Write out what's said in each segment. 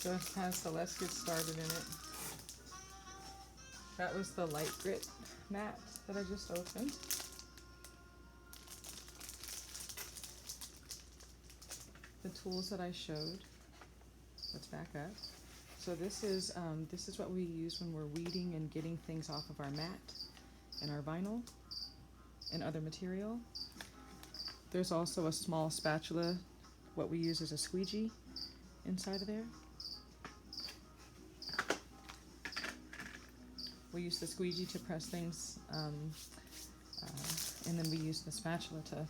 So it has the Let's Get Started in it. That was the light grit mat that I just opened. The tools that I showed. Let's back up. So this is what we use when we're weeding and getting things off of our mat and our vinyl and other material. There's also a small spatula. What we use is a squeegee inside of there. We use the squeegee to press things, and then we use the spatula to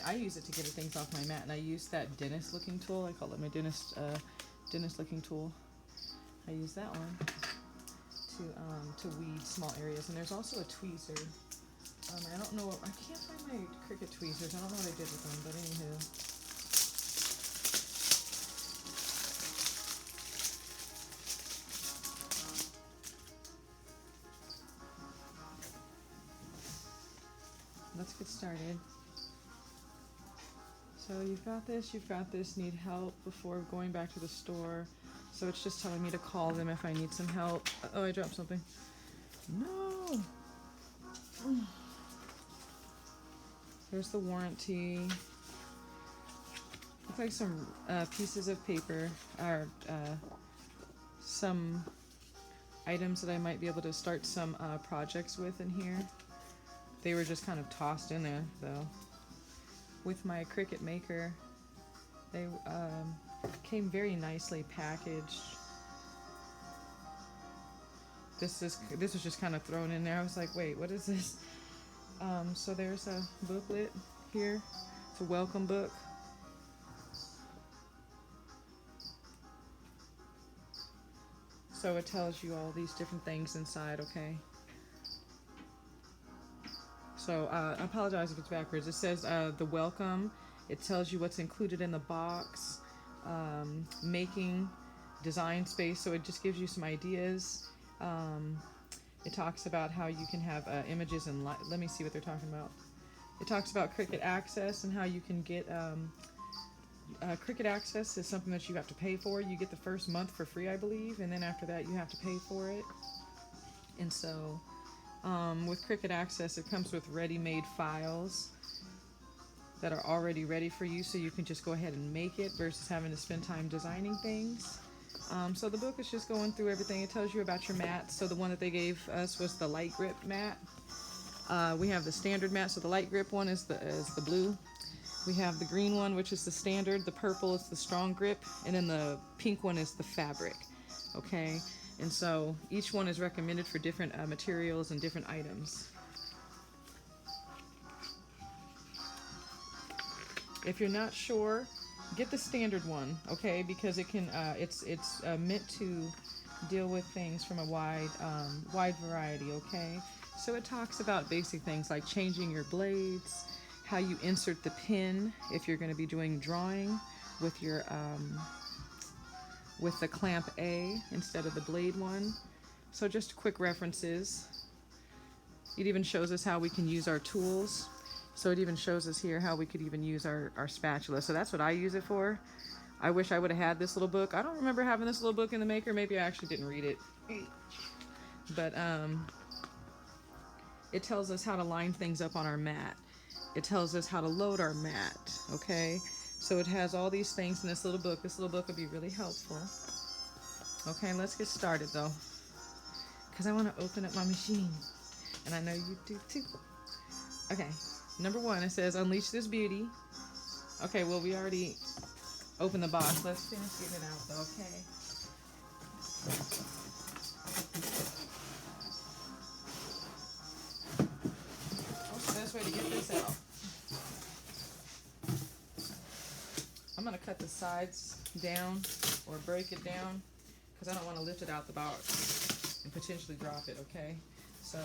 I use it to get things off my mat, and I use that dentist-looking tool. I call it my dentist-looking tool. I use that one to weed small areas, and there's also a tweezer. I don't know. I can't find my Cricut tweezers. I don't know what I did with them, but anywho. Let's get started. So you've got this, need help before going back to the store. So it's just telling me to call them if I need some help. Oh, I dropped something. No! Here's the warranty. Looks like some pieces of paper, or some items that I might be able to start some projects with in here. They were just kind of tossed in there, though. With my Cricut Maker, they came very nicely packaged. This was just kind of thrown in there. I was like, wait, what is this? So there's a booklet here. It's a welcome book. So it tells you all these different things inside, okay? So I apologize if it's backwards. It says the welcome. It tells you what's included in the box. Making design space. So it just gives you some ideas. It talks about how you can have images and let me see what they're talking about. It talks about Cricut Access and how you can get Cricut Access is something that you have to pay for. You get the first month for free, I believe, and then after that you have to pay for it. And so with Cricut Access, it comes with ready-made files that are already ready for you, so you can just go ahead and make it versus having to spend time designing things. So the book is just going through everything. It tells you about your mats. So the one that they gave us was the light grip mat. We have the standard mat, so the light grip one is the blue. We have the green one, which is the standard. The purple is the strong grip, and then the pink one is the fabric. Okay, and so each one is recommended for different materials and different items. If you're not sure, get the standard one, okay? Because it can, it's meant to deal with things from a wide variety, okay? So it talks about basic things like changing your blades, how you insert the pin if you're going to be doing drawing with your with the clamp A instead of the blade one. So just quick references. It even shows us how we can use our tools. So it even shows us here how we could even use our spatula. So that's what I use it for. I wish I would have had this little book. I don't remember having this little book in the Maker. Maybe I actually didn't read it. But it tells us how to line things up on our mat. It tells us how to load our mat, okay? So it has all these things in this little book. This little book would be really helpful. Okay, let's get started though, because I want to open up my machine, and I know you do too. Okay, number one, it says unleash this beauty. Okay, well, we already opened the box. Let's finish getting it out though, okay? What's the best way to get this out? I'm going to cut the sides down or break it down because I don't want to lift it out the box and potentially drop it, okay? So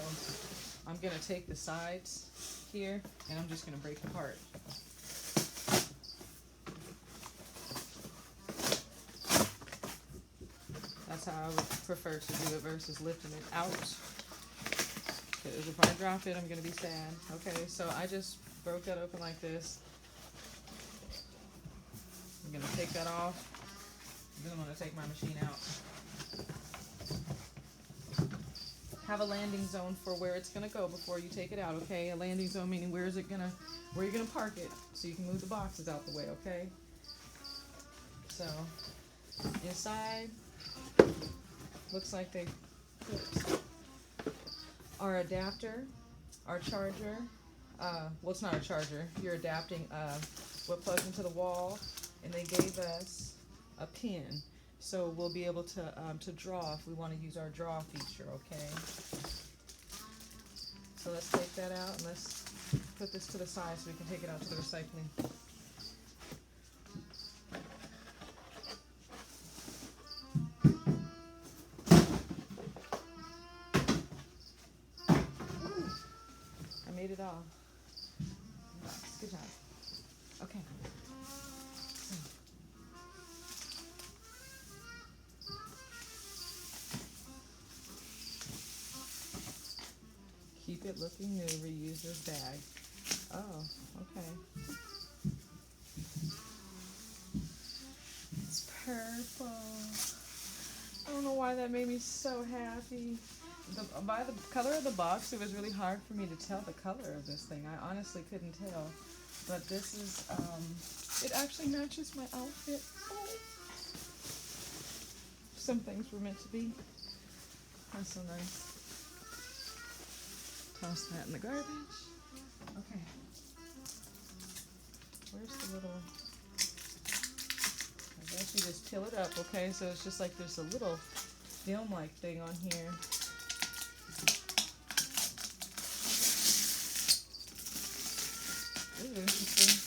I'm going to take the sides here and I'm just going to break it apart. That's how I would prefer to do it versus lifting it out. Because if I drop it, I'm going to be sad. Okay, so I just broke that open like this. I'm going to take that off. Then I'm going to take my machine out. Have a landing zone for where it's going to go before you take it out, okay? A landing zone meaning where you're going to park it so you can move the boxes out the way, okay? So, inside, looks like they put our adapter, our charger. Well, it's not a charger. You're adapting what plugs into the wall, and they gave us a pin, so we'll be able to draw if we want to use our draw feature. Okay. So let's take that out and let's put this to the side so we can take it out to the recycling. I made it all. Nice. Good job. Okay. Keep it looking new. Reuse this bag. Oh, okay. It's purple. I don't know why that made me so happy. By the color of the box, it was really hard for me to tell the color of this thing. I honestly couldn't tell. But this is, it actually matches my outfit. Oh. Some things were meant to be. That's so nice. Toss that in the garbage. Okay. Where's the little... I guess you just peel it up, okay? So it's just like there's a little film-like thing on here. Ooh, interesting.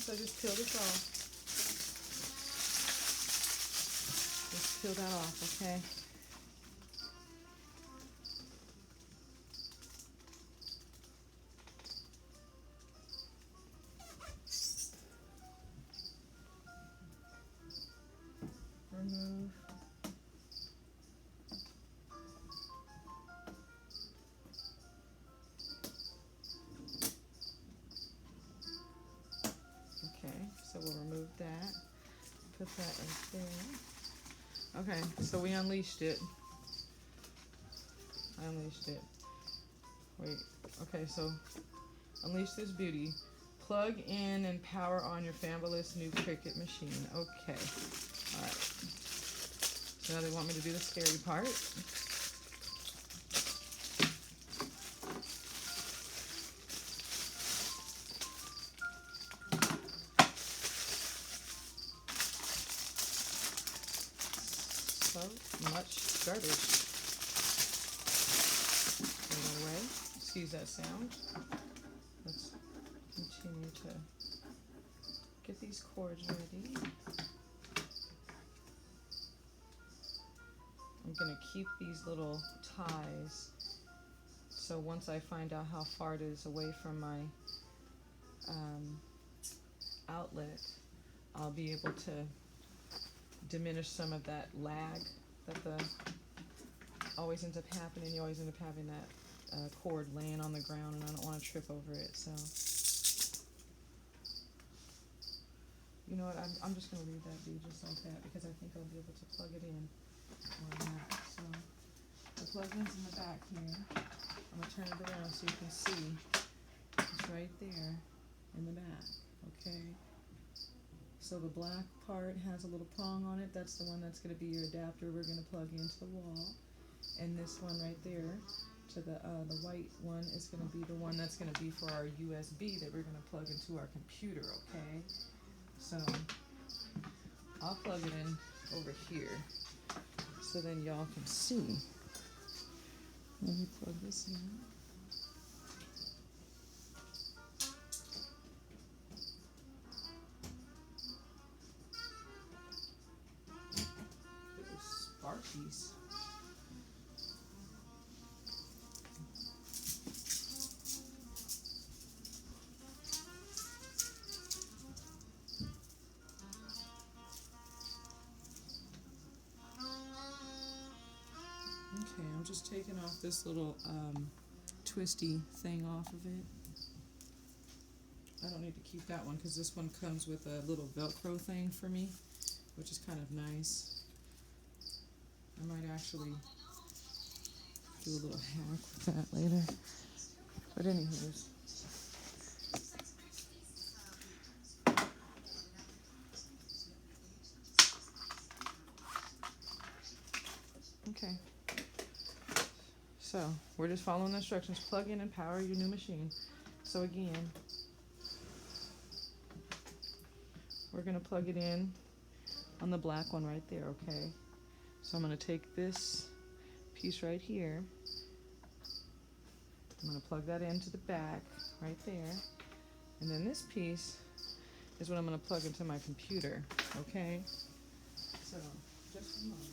So just peel this off. Just peel that off, okay? Remove. So we'll remove that, put that right there. Okay, so we unleashed it. I unleashed it. Wait, okay, so unleash this beauty. Plug in and power on your fabulous new Cricut machine. Okay, alright. So now they want me to do the scary part. So much garbage. Throw that away. Excuse that sound. Let's continue to get these cords ready. I'm going to keep these little ties. So once I find out how far it is away from my outlet, I'll be able to diminish some of that lag that always ends up happening. You always end up having that cord laying on the ground, and I don't want to trip over it. So, you know what? I'm just going to leave that be just like that because I think I'll be able to plug it in or not. So the plug-in's in the back here. I'm going to turn it around so you can see. It's right there in the back. Okay. So the black part has a little prong on it. That's the one that's going to be your adapter we're going to plug into the wall. And this one right there to the white one is going to be the one that's going to be for our USB that we're going to plug into our computer, okay? So I'll plug it in over here so then y'all can see. Let me plug this in. Sparkies. Okay, I'm just taking off this little twisty thing off of it. I don't need to keep that one because this one comes with a little Velcro thing for me, which is kind of nice. I might actually do a little hack with that later. But anyways. Okay. So we're just following the instructions. Plug in and power your new machine. So again, we're going to plug it in on the black one right there, okay? So I'm going to take this piece right here. I'm going to plug that into the back right there. And then this piece is what I'm going to plug into my computer, okay? So, just a moment.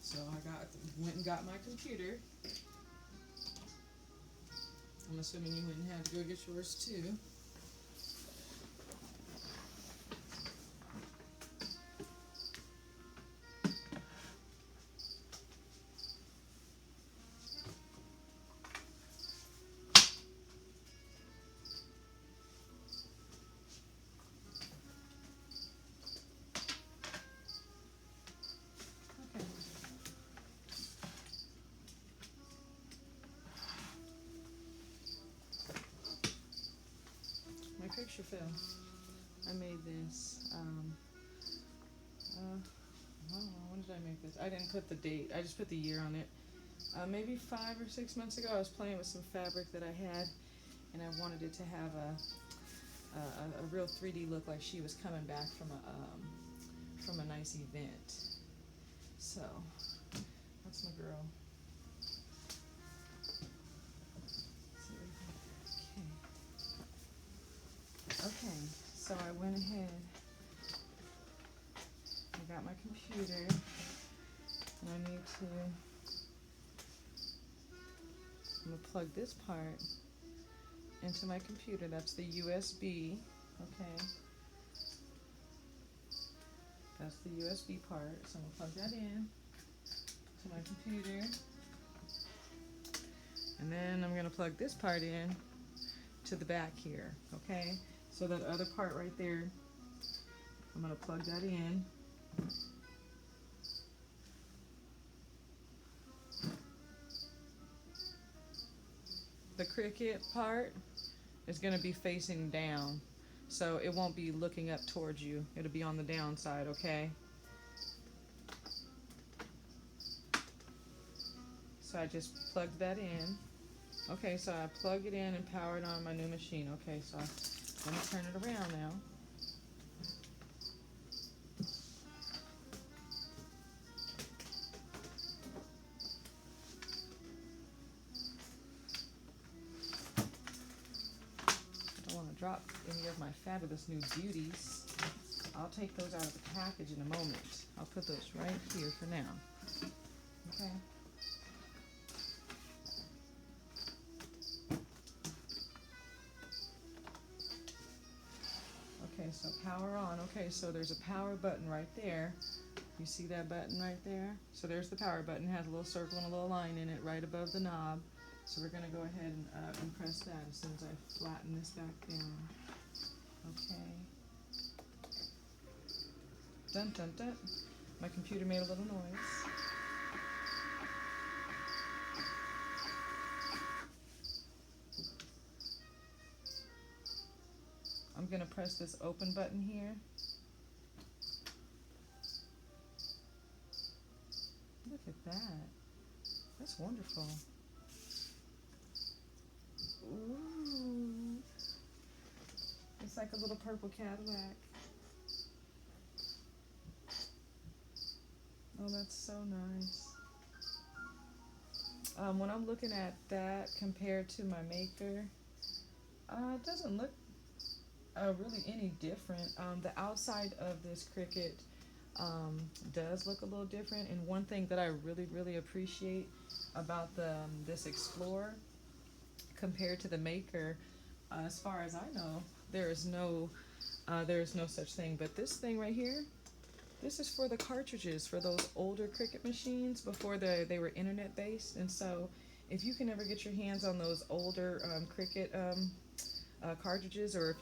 So went and got my computer. I'm assuming you went and had to go get yours too. Okay. My picture fell. I made this, I don't know, when did I make this? I didn't put the date, I just put the year on it. Maybe 5 or 6 months ago, I was playing with some fabric that I had, and I wanted it to have a real 3D look, like she was coming back from a nice event. So, that's my girl. Okay, so I went ahead, I got my computer, and I need to, I'm going to plug this part into my computer. That's the USB, okay? That's the USB part, so I'm going to plug that in to my computer. And then I'm going to plug this part in to the back here, okay? So that other part right there, I'm going to plug that in. The Cricut part is going to be facing down, so it won't be looking up towards you. It'll be on the down side, okay? So I just plugged that in. Okay, so I plug it in and power it on my new machine. Okay, so let me turn it around now. I don't want to drop any of my fabulous new beauties. I'll take those out of the package in a moment. I'll put those right here for now. Okay. Okay, so power on. Okay, so there's a power button right there. You see that button right there? So there's the power button. It has a little circle and a little line in it right above the knob. So we're going to go ahead and press that as soon as I flatten this back down. Okay. Dun dun dun. My computer made a little noise. I'm going to press this open button here. Look at that. That's wonderful. Ooh. It's like a little purple Cadillac. Oh, that's so nice. When I'm looking at that compared to my maker, it doesn't look really any different. The outside of this Cricut does look a little different, and one thing that I really appreciate about this Explorer compared to the Maker, as far as I know, there is no such thing. But this thing right here, this is for the cartridges for those older Cricut machines before they were internet based. And so, if you can ever get your hands on those older Cricut cartridges, or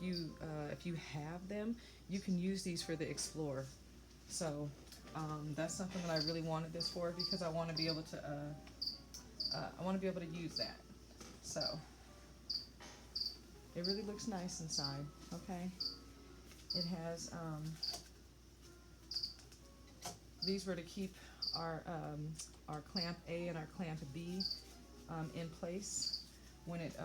if you have them, you can use these for the Explorer. So that's something that I really wanted this for, because I want to be able to use that. So it really looks nice inside. Okay, it has these were to keep our clamp A and our clamp B in place when it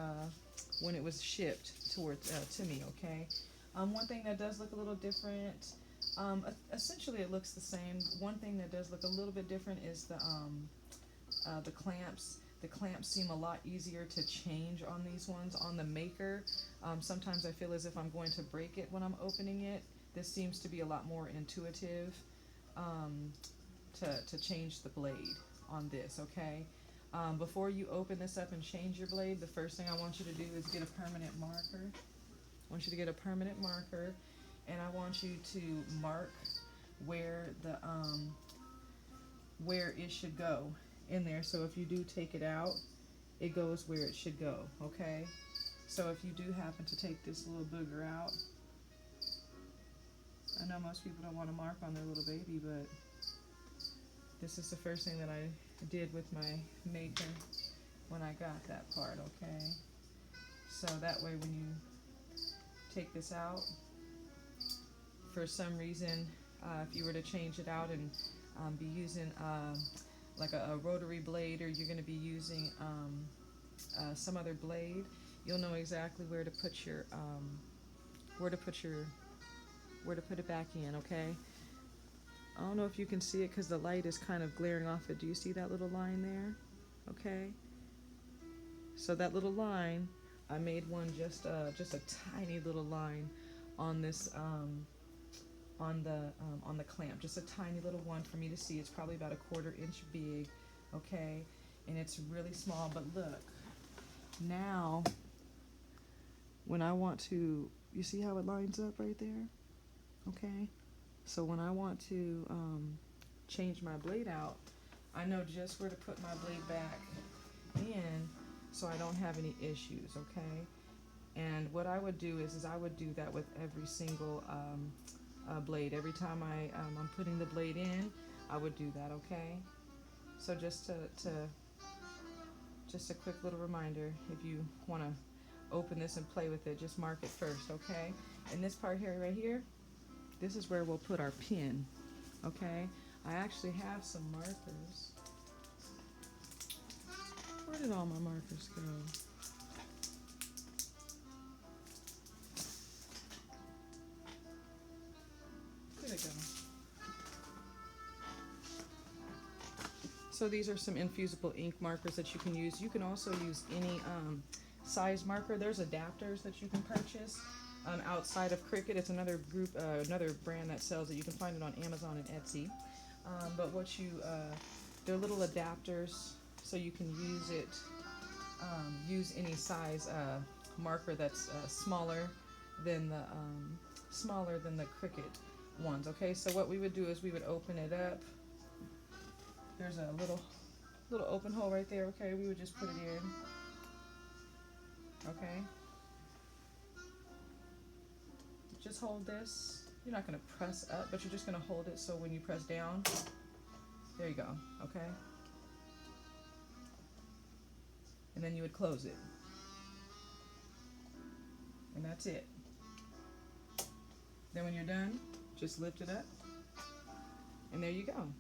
was shipped towards to me. Okay, one thing that does look a little different. Essentially, it looks the same. One thing that does look a little bit different is the clamps. The clamps seem a lot easier to change on these ones. On the Maker, sometimes I feel as if I'm going to break it when I'm opening it. This seems to be a lot more intuitive to change the blade on this, okay? Before you open this up and change your blade, the first thing I want you to do is get a permanent marker. I want you to get a permanent marker, and I want you to mark where where it should go in there. So if you do take it out, it goes where it should go, okay? So if you do happen to take this little booger out, I know most people don't want to mark on their little baby, but this is the first thing that I did with my Maker when I got that part, okay? So that way when you take this out, for some reason, if you were to change it out and be using like a rotary blade, or you're going to be using some other blade, you'll know exactly where to put it back in, okay? I don't know if you can see it because the light is kind of glaring off it. Do you see that little line there? Okay. So that little line, I made one just a tiny little line on this on the clamp, just a tiny little one for me to see. It's probably about a 1/4 inch big, okay, and it's really small. But look, now when I want to, you see how it lines up right there, okay? So when I want to change my blade out, I know just where to put my blade back in, so I don't have any issues, okay? And what I would do is I would do that with every single blade. Every time I'm putting the blade in, I would do that, okay? So just a quick little reminder, if you want to open this and play with it, just mark it first, okay? And this part here, right here, this is where we'll put our pin, okay? I actually have some markers. Where did all my markers go? There they go. So these are some infusible ink markers that you can use. You can also use any size marker. There's adapters that you can purchase outside of Cricut. It's another group, another brand that sells it. You can find it on Amazon and Etsy. But they're little adapters, so you can use it. Use any size marker that's smaller than the Cricut ones. Okay, so what we would do is we would open it up. There's a little open hole right there. Okay, we would just put it in. Okay. Just hold this. You're not going to press up, but you're just going to hold it so when you press down, there you go, okay? And then you would close it. And that's it. Then when you're done, just lift it up, and there you go.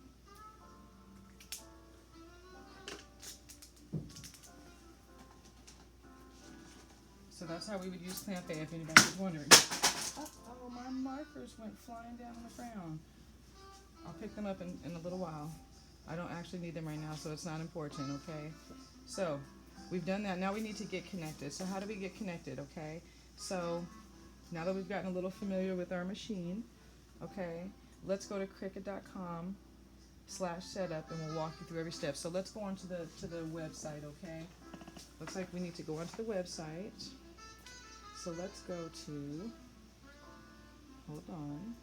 So that's how we would use clamp A, if anybody was wondering. Oh, my markers went flying down on the ground. I'll pick them up in a little while. I don't actually need them right now, so it's not important, okay? So we've done that. Now we need to get connected. So how do we get connected, okay? So Now that we've gotten a little familiar with our machine, okay, let's go to Cricut.com/setup and we'll walk you through every step. So let's go onto the website, okay? Looks like we need to go onto the website. So let's go to, hold on.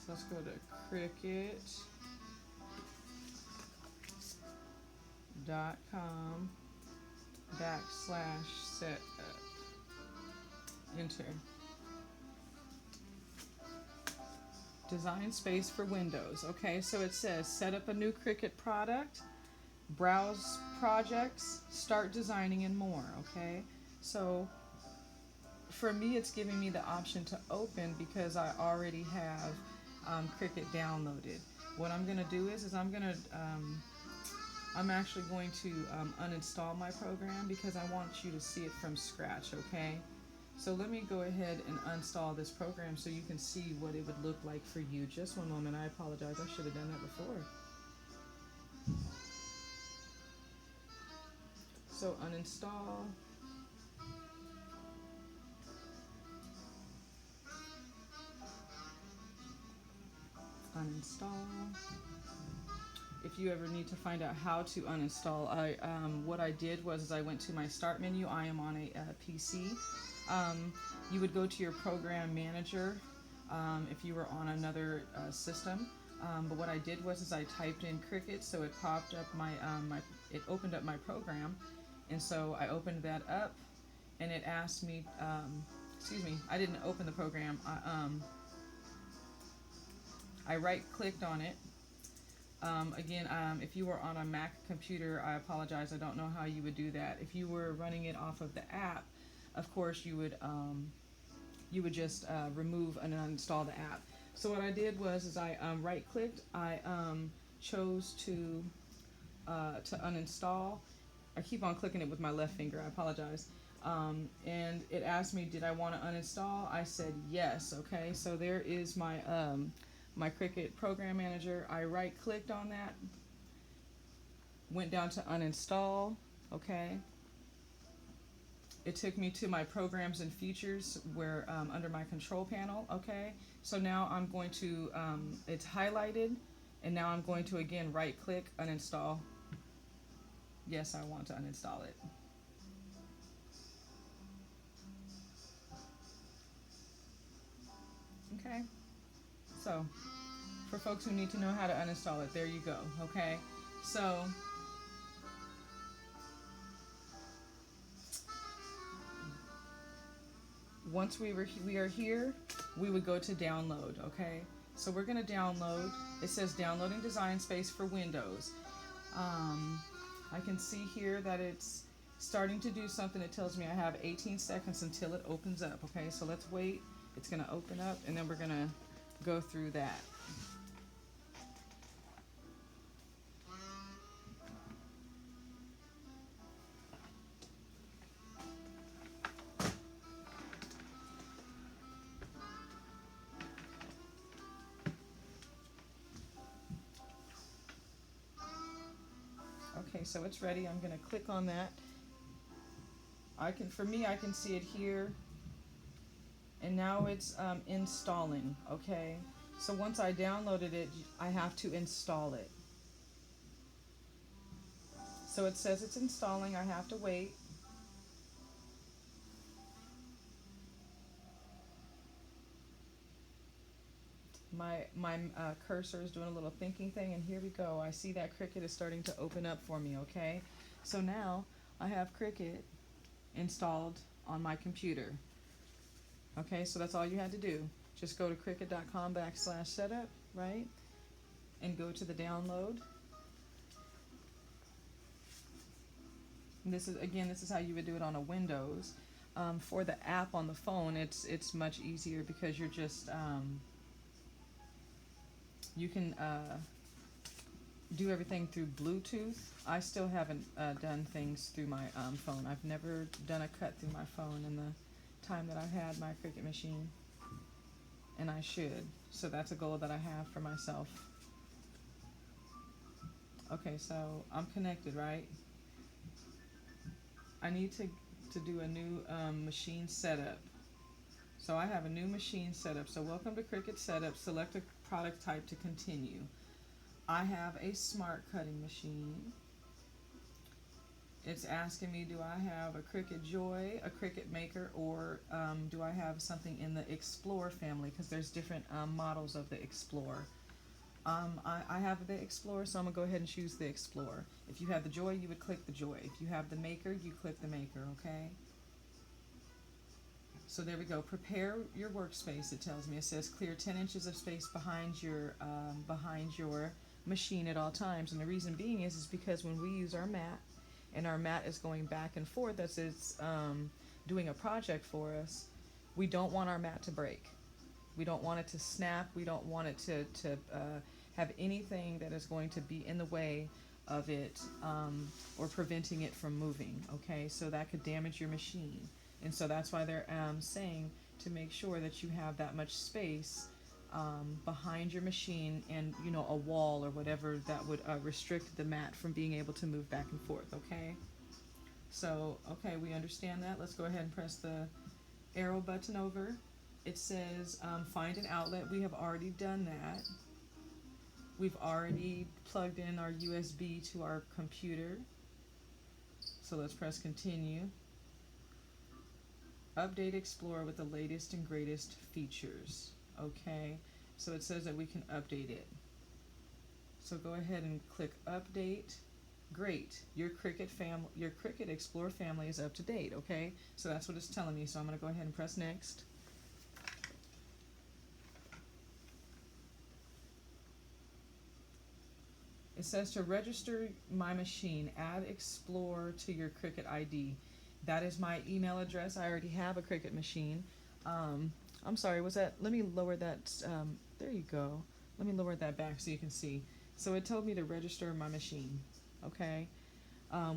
So let's go to Cricut.com/setup. Enter. Design space for Windows. Okay, so it says set up a new Cricut product, browse projects, start designing, and more. Okay, so for me, it's giving me the option to open because I already have Cricut downloaded. What I'm gonna do is I'm actually going to uninstall my program because I want you to see it from scratch. Okay. So let me go ahead and uninstall this program so you can see what it would look like for you. Just one moment. I apologize. I should have done that before. So uninstall. Uninstall. If you ever need to find out how to uninstall, what I did was I went to my start menu. I am on a PC. You would go to your program manager if you were on another system. But what I did was I typed in Cricut, so it popped up it opened up my program, and so I opened that up, and it asked me. Excuse me, I didn't open the program. I right-clicked on it. Again, if you were on a Mac computer, I apologize. I don't know how you would do that. If you were running it off of the app, of course, you would just remove and uninstall the app. So what I did was I right-clicked. I chose to uninstall. I keep on clicking it with my left finger. I apologize. And it asked me, did I want to uninstall? I said yes. Okay, so there is my my Cricut Program Manager. I right-clicked on that, went down to uninstall. Okay. It took me to my programs and features where under my control panel. Okay, so now I'm going to it's highlighted, and now I'm going to again right click, uninstall. Yes, I want to uninstall it. Okay, so for folks who need to know how to uninstall it, there you go. Okay, so once we are here, we would go to download. Okay, so we're going to download. It says downloading design space for Windows. I can see here that it's starting to do something. It tells me I have 18 seconds until it opens up. Okay, so let's wait. It's going to open up, and then we're going to go through that. Okay, so it's ready. I'm going to click on that. For me, I can see it here, and now it's installing. Okay, so once I downloaded it, I have to install it. So it says it's installing. I have to wait. My cursor is doing a little thinking thing, and here we go. I see that Cricut is starting to open up for me. Okay, so now I have Cricut installed on my computer. Okay, so that's all you had to do. Just go to Cricut.com/setup, right, and go to the download. And this is how you would do it on a Windows. For the app on the phone, it's much easier because you're just you can do everything through Bluetooth. I still haven't done things through my phone. I've never done a cut through my phone in the time that I've had my Cricut machine, and I should. So that's a goal that I have for myself. Okay, so I'm connected, right? I need to do a new machine setup. So I have a new machine setup. So welcome to Cricut Setup. Select a product type to continue. I have a smart cutting machine. It's asking me, do I have a Cricut Joy, a Cricut Maker, or do I have something in the Explore family? Because there's different models of the Explore. I have the Explorer, so I'm going to go ahead and choose the Explorer. If you have the Joy, you would click the Joy. If you have the Maker, you click the Maker, okay? So there we go. Prepare your workspace, it tells me. It says clear 10 inches of space behind your machine at all times. And the reason being is because when we use our mat, and our mat is going back and forth as it's doing a project for us, we don't want our mat to break. We don't want it to snap. We don't want it to have anything that is going to be in the way of it or preventing it from moving, okay? So that could damage your machine. And so that's why they're saying to make sure that you have that much space behind your machine and, you know, a wall or whatever that would restrict the mat from being able to move back and forth, okay? So, okay, we understand that. Let's go ahead and press the arrow button over. It says find an outlet. We have already done that. We've already plugged in our USB to our computer. So let's press continue. Update Explorer with the latest and greatest features. Okay, so it says that we can update it. So go ahead and click update. Great, your Cricut Explore family is up to date. Okay, so that's what it's telling me. So I'm going to go ahead and press next. It says to register my machine, add Explore to your Cricut ID. That is my email address. I already have a Cricut machine. I'm sorry, was that, let me lower that, there you go. Let me lower that back so you can see. So it told me to register my machine, okay,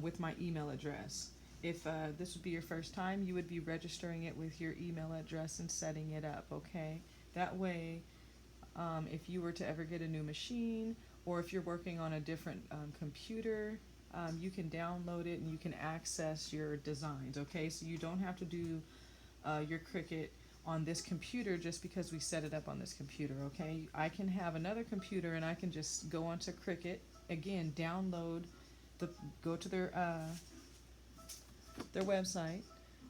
with my email address. If this would be your first time, you would be registering it with your email address and setting it up, okay? That way, if you were to ever get a new machine, or if you're working on a different computer, you can download it and you can access your designs, okay? So you don't have to do your Cricut on this computer just because we set it up on this computer, okay? I can have another computer and I can just go onto Cricut, again, download, go to their website,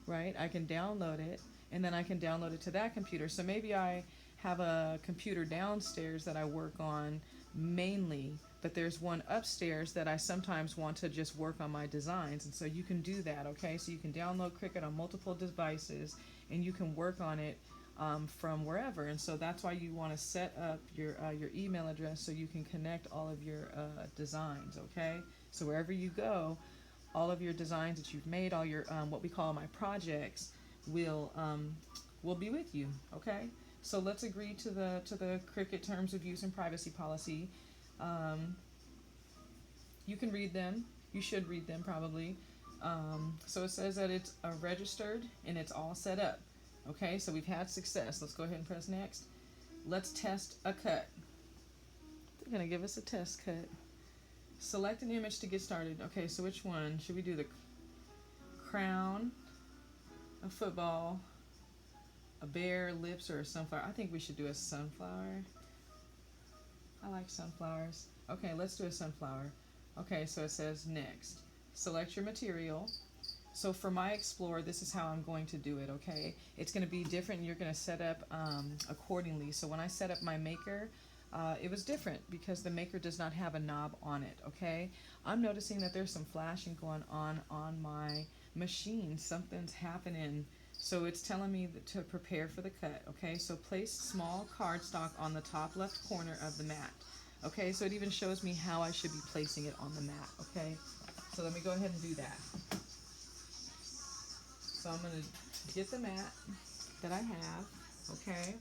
right? I can download it and then I can download it to that computer. So maybe I have a computer downstairs that I work on mainly, but there's one upstairs that I sometimes want to just work on my designs, and so you can do that, okay? So you can download Cricut on multiple devices and you can work on it from wherever, and so that's why you want to set up your email address so you can connect all of your designs, okay? So wherever you go, all of your designs that you've made, all your what we call my projects will be with you, okay? So let's agree to the Cricut terms of use and privacy policy. You can read them. You should read them probably. So it says that it's registered and it's all set up. Okay, so we've had success. Let's go ahead and press next. Let's test a cut. They're gonna give us a test cut. Select an image to get started. Okay, so which one? Should we do the crown, a football, a bear, lips, or a sunflower? I think we should do a sunflower. I like sunflowers. Okay, let's do a sunflower. Okay, so it says next. Select your material. So for my Explorer, this is how I'm going to do it, okay? It's going to be different and you're going to set up accordingly. So when I set up my Maker, it was different because the Maker does not have a knob on it, okay? I'm noticing that there's some flashing going on my machine. Something's happening. So it's telling me to prepare for the cut, okay? So place small cardstock on the top left corner of the mat, okay? So it even shows me how I should be placing it on the mat, okay? So let me go ahead and do that. So I'm going to get the mat that I have, okay?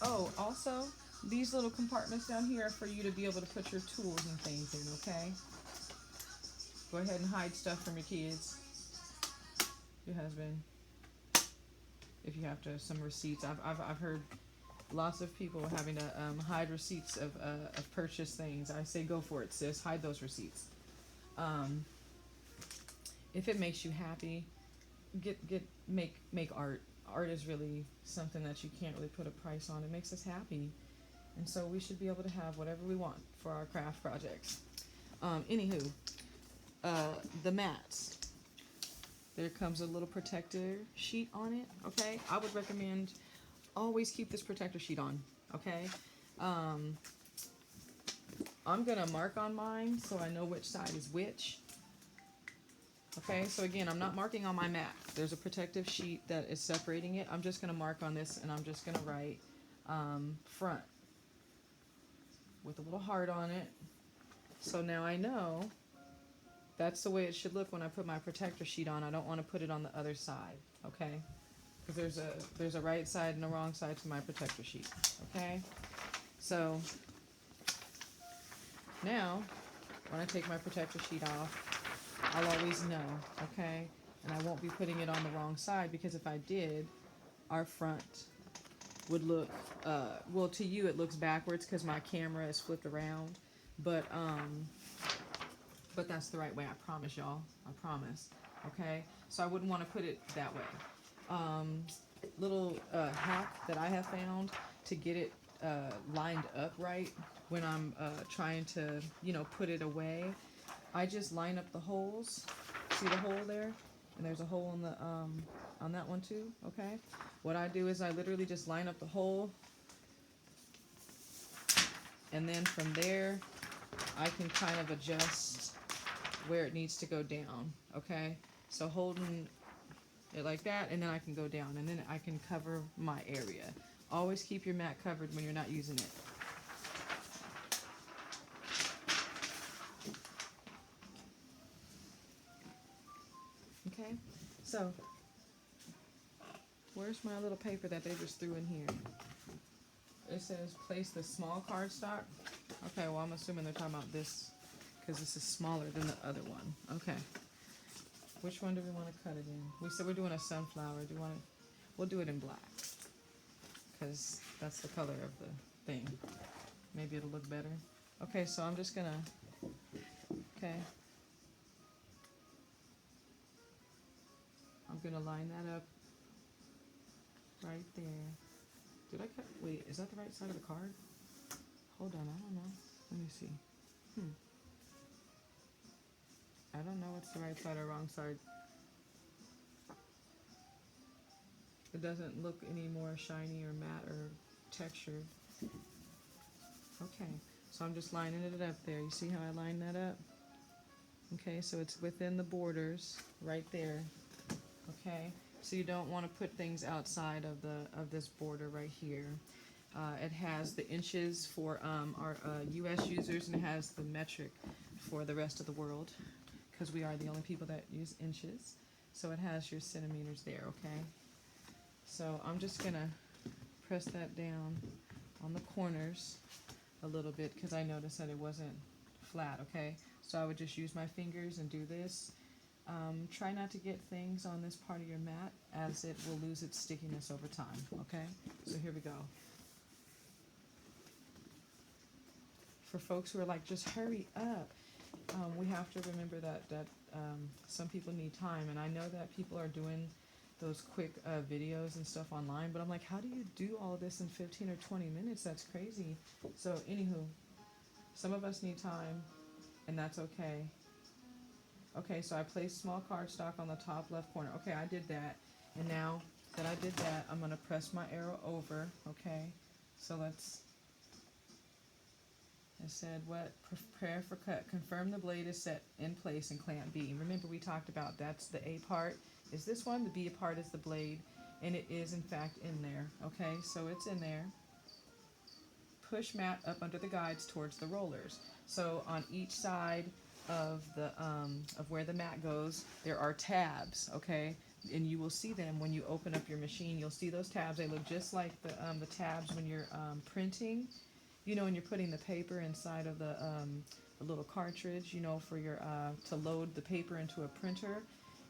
Oh, also, these little compartments down here are for you to be able to put your tools and things in, okay? Go ahead and hide stuff from your kids, your husband, if you have to, some receipts. I've heard lots of people having to hide receipts of purchased things. I say go for it, sis. Hide those receipts. Um, if it makes you happy, make art. Art is really something that you can't really put a price on. It makes us happy, and so we should be able to have whatever we want for our craft projects. Anywho, the mats. There comes a little protector sheet on it. Okay, I would recommend always keep this protector sheet on. Okay, I'm gonna mark on mine so I know which side is which. Okay, so again, I'm not marking on my mat. There's a protective sheet that is separating it. I'm just going to mark on this, and I'm just going to write front with a little heart on it. So now I know that's the way it should look when I put my protector sheet on. I don't want to put it on the other side, okay? Because there's a right side and a wrong side to my protector sheet, okay? So now when I take my protector sheet off, I'll always know, okay? And I won't be putting it on the wrong side, because if I did, our front would look, well, to you it looks backwards because my camera is flipped around, but that's the right way, I promise y'all, I promise, okay? So I wouldn't want to put it that way. Little hack that I have found to get it lined up right when I'm trying to, put it away. I just line up the holes. See the hole there? And there's a hole on the on that one too, okay? What I do is I literally just line up the hole, and then from there I can kind of adjust where it needs to go down, okay? So holding it like that, and then I can go down, and then I can cover my area. Always keep your mat covered when you're not using it. Okay, so where's my little paper that they just threw in here? It says place the small cardstock. Okay, well, I'm assuming they're talking about this because this is smaller than the other one. Okay, which one do we want to cut it in? We said we're doing a sunflower. Do you want it? We'll do it in black because that's the color of the thing. Maybe it'll look better. Okay, so I'm just gonna, okay. I'm gonna line that up right there. Did I cut? Wait, is that the right side of the card? Hold on, I don't know. Let me see. I don't know what's the right side or wrong side. It doesn't look any more shiny or matte or textured. Okay, so I'm just lining it up there. You see how I line that up? Okay, so it's within the borders right there. Okay, so you don't want to put things outside of this border right here. It has the inches for our U.S. users, and it has the metric for the rest of the world, because we are the only people that use inches. So it has your centimeters there, okay? So I'm just gonna press that down on the corners a little bit, because I noticed that it wasn't flat, okay? So I would just use my fingers and do this. Try not to get things on this part of your mat, as it will lose its stickiness over time, okay? So here we go. For folks who are like, just hurry up, we have to remember that some people need time, and I know that people are doing those quick videos and stuff online, but I'm like, how do you do all this in 15 or 20 minutes? That's crazy. So anywho, some of us need time, and that's okay. Okay, so I placed small cardstock on the top left corner. Okay, I did that. And now that I did that, I'm going to press my arrow over. Okay, so let's, I said, what? Prepare for cut. Confirm the blade is set in place in clamp B. Remember, we talked about that's the A part is this one, the B part is the blade, and it is in fact in there. Okay, so it's in there. Push mat up under the guides towards the rollers. So on each side of the of where the mat goes, there are tabs, okay, and you will see them when you open up your machine. You'll see those tabs. They look just like the tabs when you're printing, when you're putting the paper inside of the little cartridge, for your to load the paper into a printer.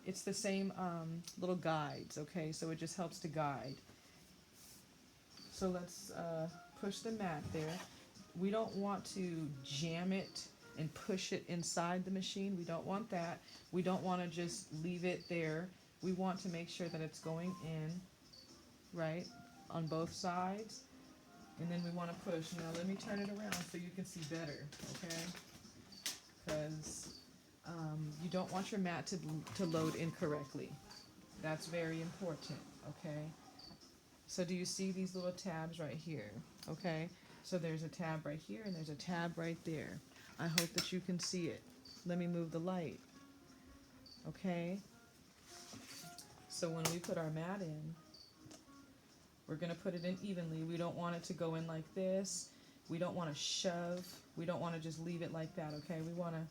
It's the same little guides, okay, so it just helps to guide. So let's push the mat there. We don't want to jam it and push it inside the machine. We don't want that. We don't want to just leave it there. We want to make sure that it's going in, right, on both sides. And then we want to push. Now let me turn it around so you can see better, okay? Because you don't want your mat to load incorrectly. That's very important, okay? So do you see these little tabs right here, okay? So there's a tab right here and there's a tab right there. I hope that you can see it. Let me move the light, okay? So when we put our mat in, we're going to put it in evenly. We don't want it to go in like this. We don't want to shove. We don't want to just leave it like that, okay? We want to,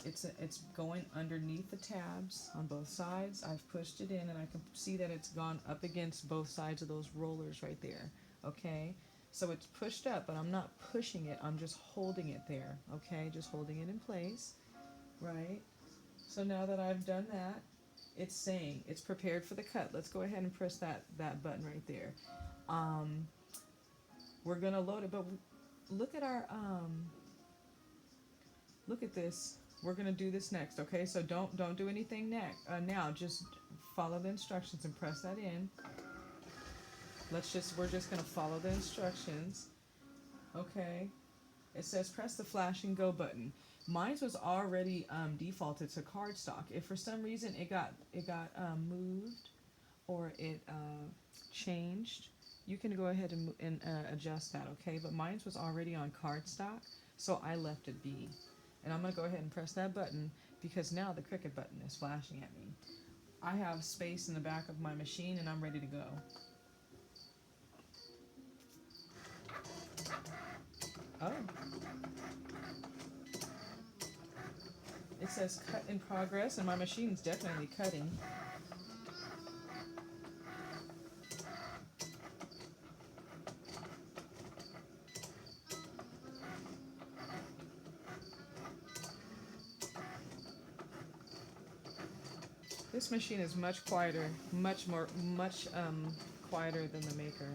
it's going underneath the tabs on both sides. I've pushed it in and I can see that it's gone up against both sides of those rollers right there, okay? So it's pushed up, but I'm not pushing it. I'm just holding it there, okay? Just holding it in place, right? So now that I've done that, it's saying it's prepared for the cut. Let's go ahead and press that button right there. We're gonna load it, but look at our look at this. We're gonna do this next, okay? So don't do anything next now. Just follow the instructions and press that in. We're just gonna follow the instructions, okay? It says press the flash and go button. Mine was already defaulted to cardstock. If for some reason it got moved or it changed, you can go ahead and adjust that, okay? But mine was already on cardstock, so I left it be. And I'm gonna go ahead and press that button because now the Cricut button is flashing at me. I have space in the back of my machine and I'm ready to go. Oh. It says cut in progress and my machine's definitely cutting. This machine is much quieter, much quieter than the Maker.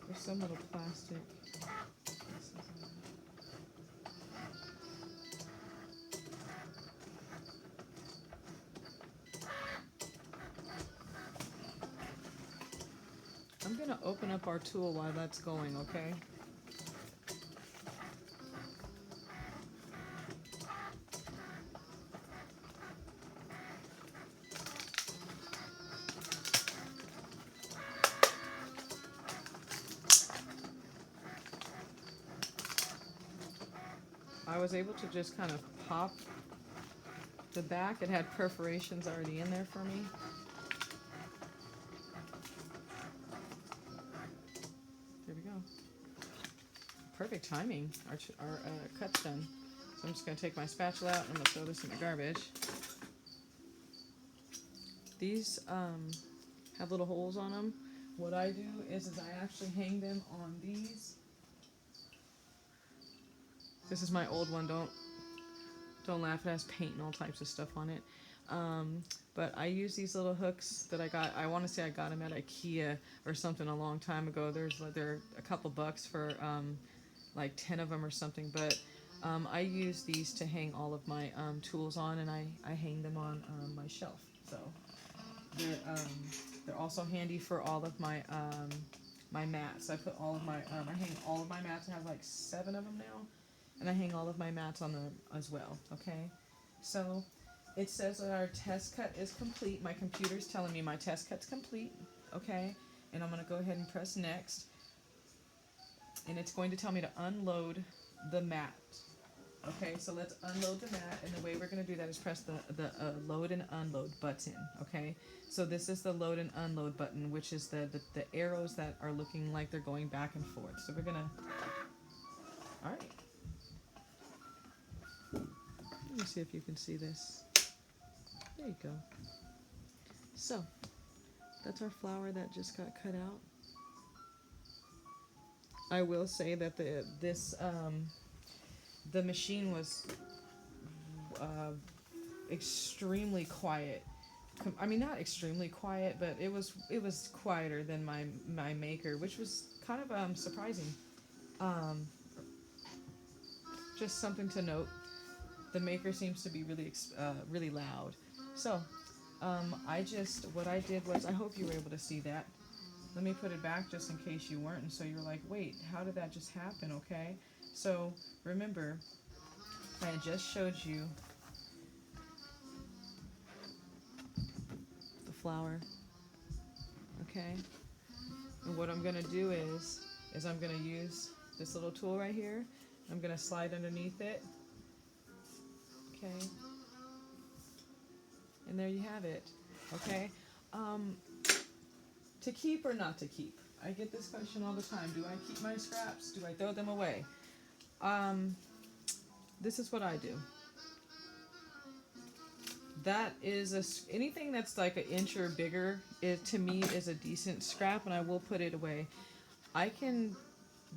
There's some little plastic. I'm gonna open up our tool while that's going, okay? I was able to just kind of pop the back. It had perforations already in there for me. There we go. Perfect timing. Our cut's done. So I'm just going to take my spatula out and I'm going to throw this in the garbage. These have little holes on them. What I do is I actually hang them on these. This is my old one. Don't laugh. It has paint and all types of stuff on it. But I use these little hooks that I got. I want to say I got them at IKEA or something a long time ago. They're a couple bucks for like 10 of them or something. But I use these to hang all of my tools on, and I hang them on my shelf. So they're also handy for all of my my mats. I put all of my I hang all of my mats. I have like 7 of them now. And I hang all of my mats on them as well, okay? So it says that our test cut is complete. My computer's telling me my test cut's complete, okay? And I'm going to go ahead and press next. And it's going to tell me to unload the mat. Okay, so let's unload the mat. And the way we're going to do that is press the load and unload button, okay? So this is the load and unload button, which is the arrows that are looking like they're going back and forth. So we're going to... All right. Let me see if you can see this. There you go. So, that's our flower that just got cut out. I will say that the machine was extremely quiet. I mean, not extremely quiet, but it was quieter than my maker, which was kind of surprising. Um, just something to note. The maker seems to be really loud. So, I just what I did was I hope you were able to see that. Let me put it back just in case you weren't, and so you're like, wait, how did that just happen? Okay, so remember, I had just showed you the flower. Okay, and what I'm gonna do is I'm gonna use this little tool right here. I'm gonna slide underneath it. Okay, and there you have it. Okay, um, to keep or not to keep? I get this question all the time. Do I keep my scraps? Do I throw them away? Um, this is what I do. That is anything that's like an inch or bigger. It to me is a decent scrap, and I will put it away. I can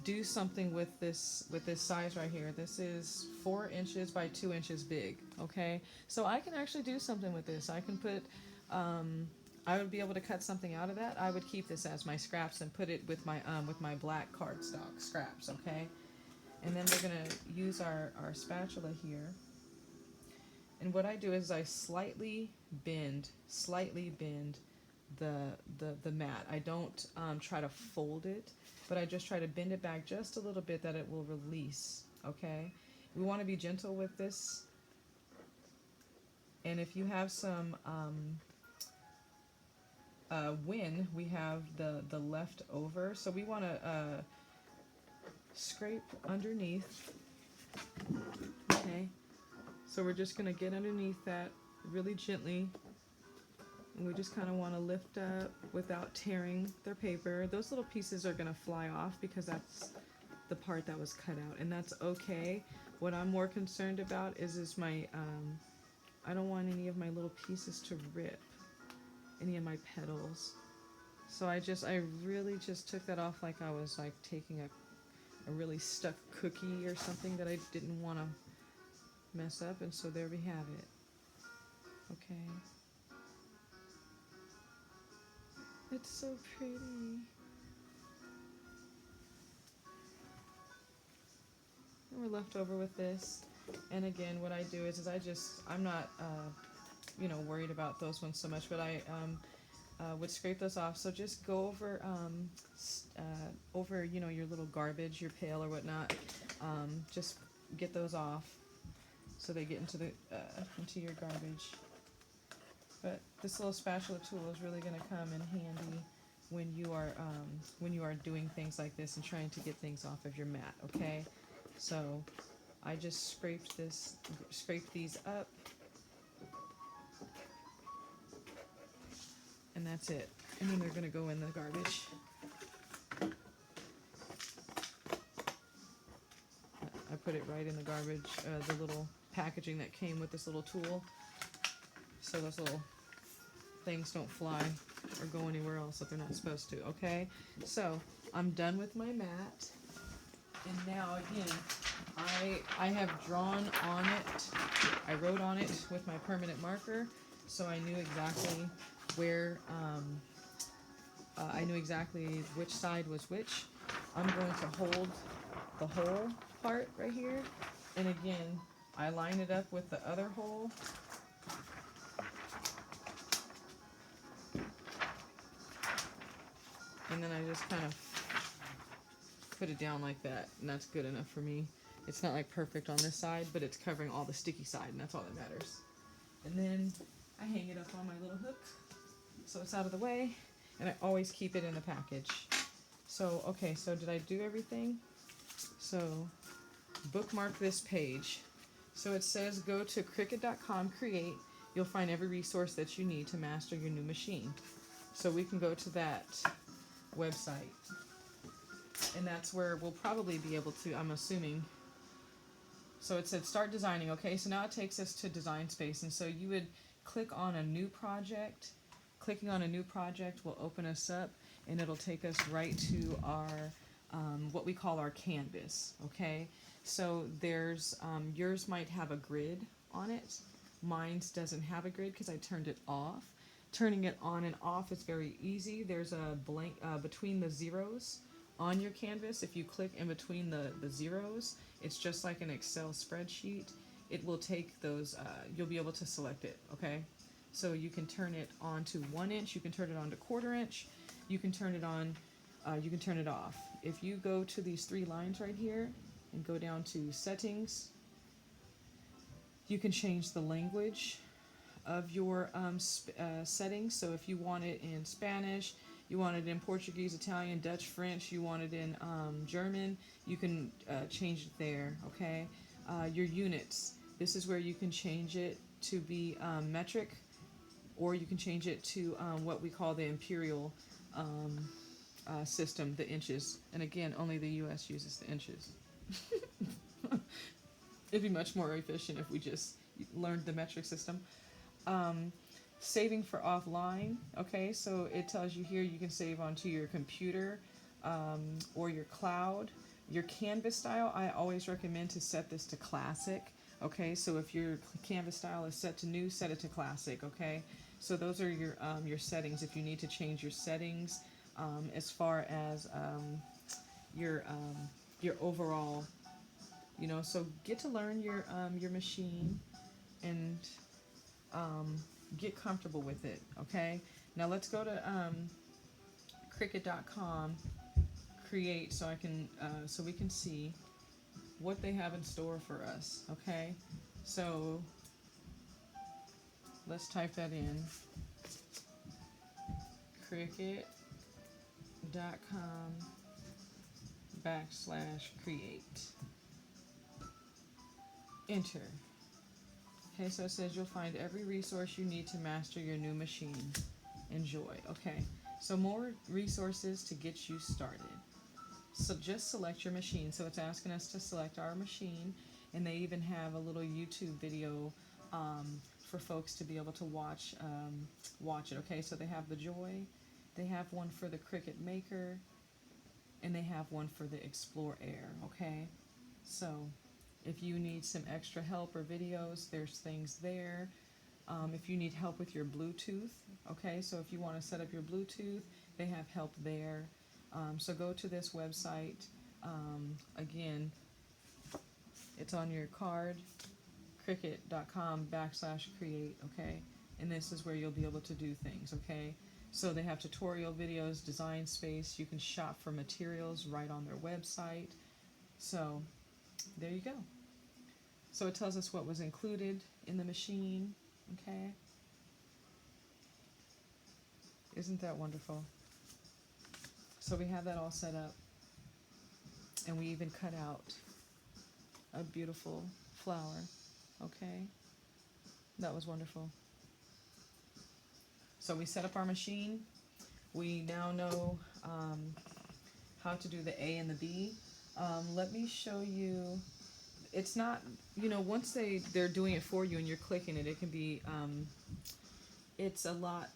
do something with this size right here. This is 4 inches by 2 inches big. Okay, so I can actually do something with this. I can put. I would be able to cut something out of that. I would keep this as my scraps and put it with my black cardstock scraps. Okay, and then we're gonna use our spatula here. And what I do is I slightly bend the mat. I don't try to fold it, but I just try to bend it back just a little bit that it will release. Okay, we want to be gentle with this. And if you have some when we have the leftover, so we want to scrape underneath. Okay, so we're just going to get underneath that really gently, and we just kind of want to lift up without tearing their paper. Those little pieces are going to fly off because that's the part that was cut out, and that's okay. What I'm more concerned about is my I don't want any of my little pieces to rip, any of my petals. So I really just took that off like I was like taking a really stuck cookie or something that I didn't want to mess up, and so there we have it. Okay, it's so pretty. And we're left over with this. And again, what I do is I'm not worried about those ones so much, but I would scrape those off. So just go over your little garbage, your pail or whatnot. Just get those off so they get into your garbage. But this little spatula tool is really going to come in handy when you are doing things like this and trying to get things off of your mat. Okay, so I just scraped these up, and that's it. And then they're going to go in the garbage. I put it right in the garbage, the little packaging that came with this little tool, so those little things don't fly or go anywhere else that they're not supposed to. Okay, so I'm done with my mat, and now again I have drawn on it. I wrote on it with my permanent marker, so I knew exactly where I knew exactly which side was which. I'm going to hold the whole part right here, and again I line it up with the other hole. And then I just kind of put it down like that, and that's good enough for me. It's not like perfect on this side, but it's covering all the sticky side, and that's all that matters. And then I hang it up on my little hook so it's out of the way, and I always keep it in the package. So, okay, so did I do everything? So, bookmark this page. So it says go to Cricut.com, create. You'll find every resource that you need to master your new machine. So we can go to that website, and that's where we'll probably be able to, I'm assuming. So it said start designing. Okay, so now it takes us to design space, and so you would click on a new project. Clicking on a new project will open us up, and it'll take us right to our what we call our canvas. Okay, so there's yours might have a grid on it. Mine's doesn't have a grid because I turned it off. Turning it on and off is very easy. There's a blank between the zeros on your canvas. If you click in between the zeros, it's just like an Excel spreadsheet. It will take those, you'll be able to select it, okay? So you can turn it on to 1 inch, you can turn it on to 1/4 inch, you can turn it on, you can turn it off. If you go to these 3 lines right here and go down to settings, you can change the language of your settings. So if you want it in Spanish, you want it in Portuguese, Italian, Dutch, French, you want it in German, you can change it there, okay? Your units, this is where you can change it to be metric, or you can change it to what we call the imperial system, the inches. And again, only the US uses the inches. It'd be much more efficient if we just learned the metric system. Saving for offline, okay, so it tells you here you can save onto your computer or your cloud. Your canvas style, I always recommend to set this to classic, okay, so if your canvas style is set to new, set it to classic, okay. So those are your settings. If you need to change your settings as far as your overall, you know, so get to learn your machine and get comfortable with it, okay? Now let's go to Cricut.com, create, so I can so we can see what they have in store for us, okay? So let's type that in. Cricut.com/create. Enter. Okay, so it says you'll find every resource you need to master your new machine. Enjoy. Okay, so more resources to get you started. So just select your machine. So it's asking us to select our machine, and they even have a little YouTube video for folks to be able to watch it. Okay, so they have the Joy, they have one for the Cricut Maker, and they have one for the Explore Air. Okay, so if you need some extra help or videos, there's things there. If you need help with your Bluetooth, okay, so if you want to set up your Bluetooth, they have help there. So go to this website. Again, it's on your card, Cricut.com/create, okay, and this is where you'll be able to do things, okay. So they have tutorial videos, design space, you can shop for materials right on their website. So there you go. So it tells us what was included in the machine, okay? Isn't that wonderful? So we have that all set up, and we even cut out a beautiful flower, okay? That was wonderful. So we set up our machine. We now know how to do the A and the B. Let me show you. It's not, you know, once they're doing it for you and you're clicking it, it can be, it's a lot,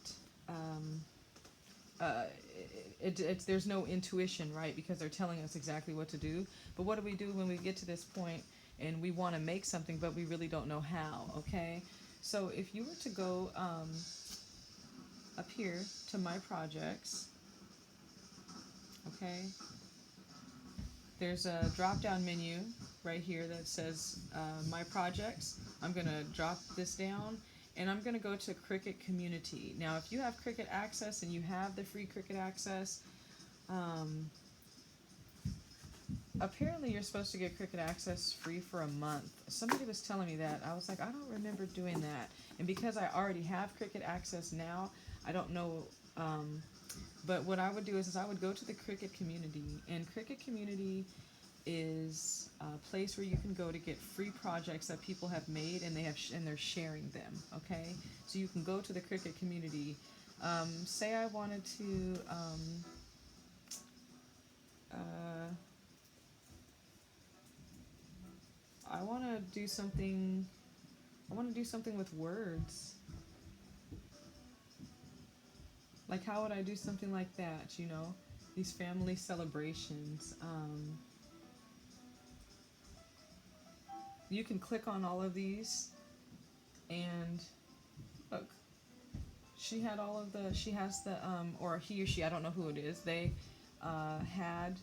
there's no intuition, right? Because they're telling us exactly what to do. But what do we do when we get to this point and we want to make something, but we really don't know how, okay? So if you were to go up here to My Projects, okay, there's a drop-down menu right here that says My Projects. I'm going to drop this down, and I'm going to go to Cricut Community. Now, if you have Cricut Access and you have the free Cricut Access, apparently you're supposed to get Cricut Access free for a month. Somebody was telling me that. I was like, I don't remember doing that. And because I already have Cricut Access now, I don't know. But what I would do is I would go to the Cricut Community, and Cricut Community is a place where you can go to get free projects that people have made, and they're sharing them. Okay, so you can go to the Cricut Community. Say I wanted to I want to do something. I want to do something with words. Like, how would I do something like that? You know, these family celebrations. You can click on all of these and look, she had all of the, she has the, or he or she, I don't know who it is, they had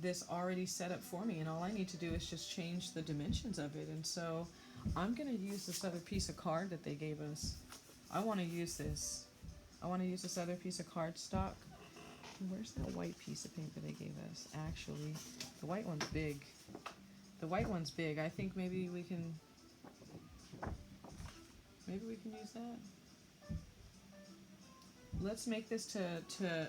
this already set up for me, and all I need to do is just change the dimensions of it. And so I'm going to use this other piece of card that they gave us. I want to use this. I want to use this other piece of cardstock. Where's that white piece of paper they gave us? Actually, the white one's big. The white one's big. I think maybe we can use that. Let's make this to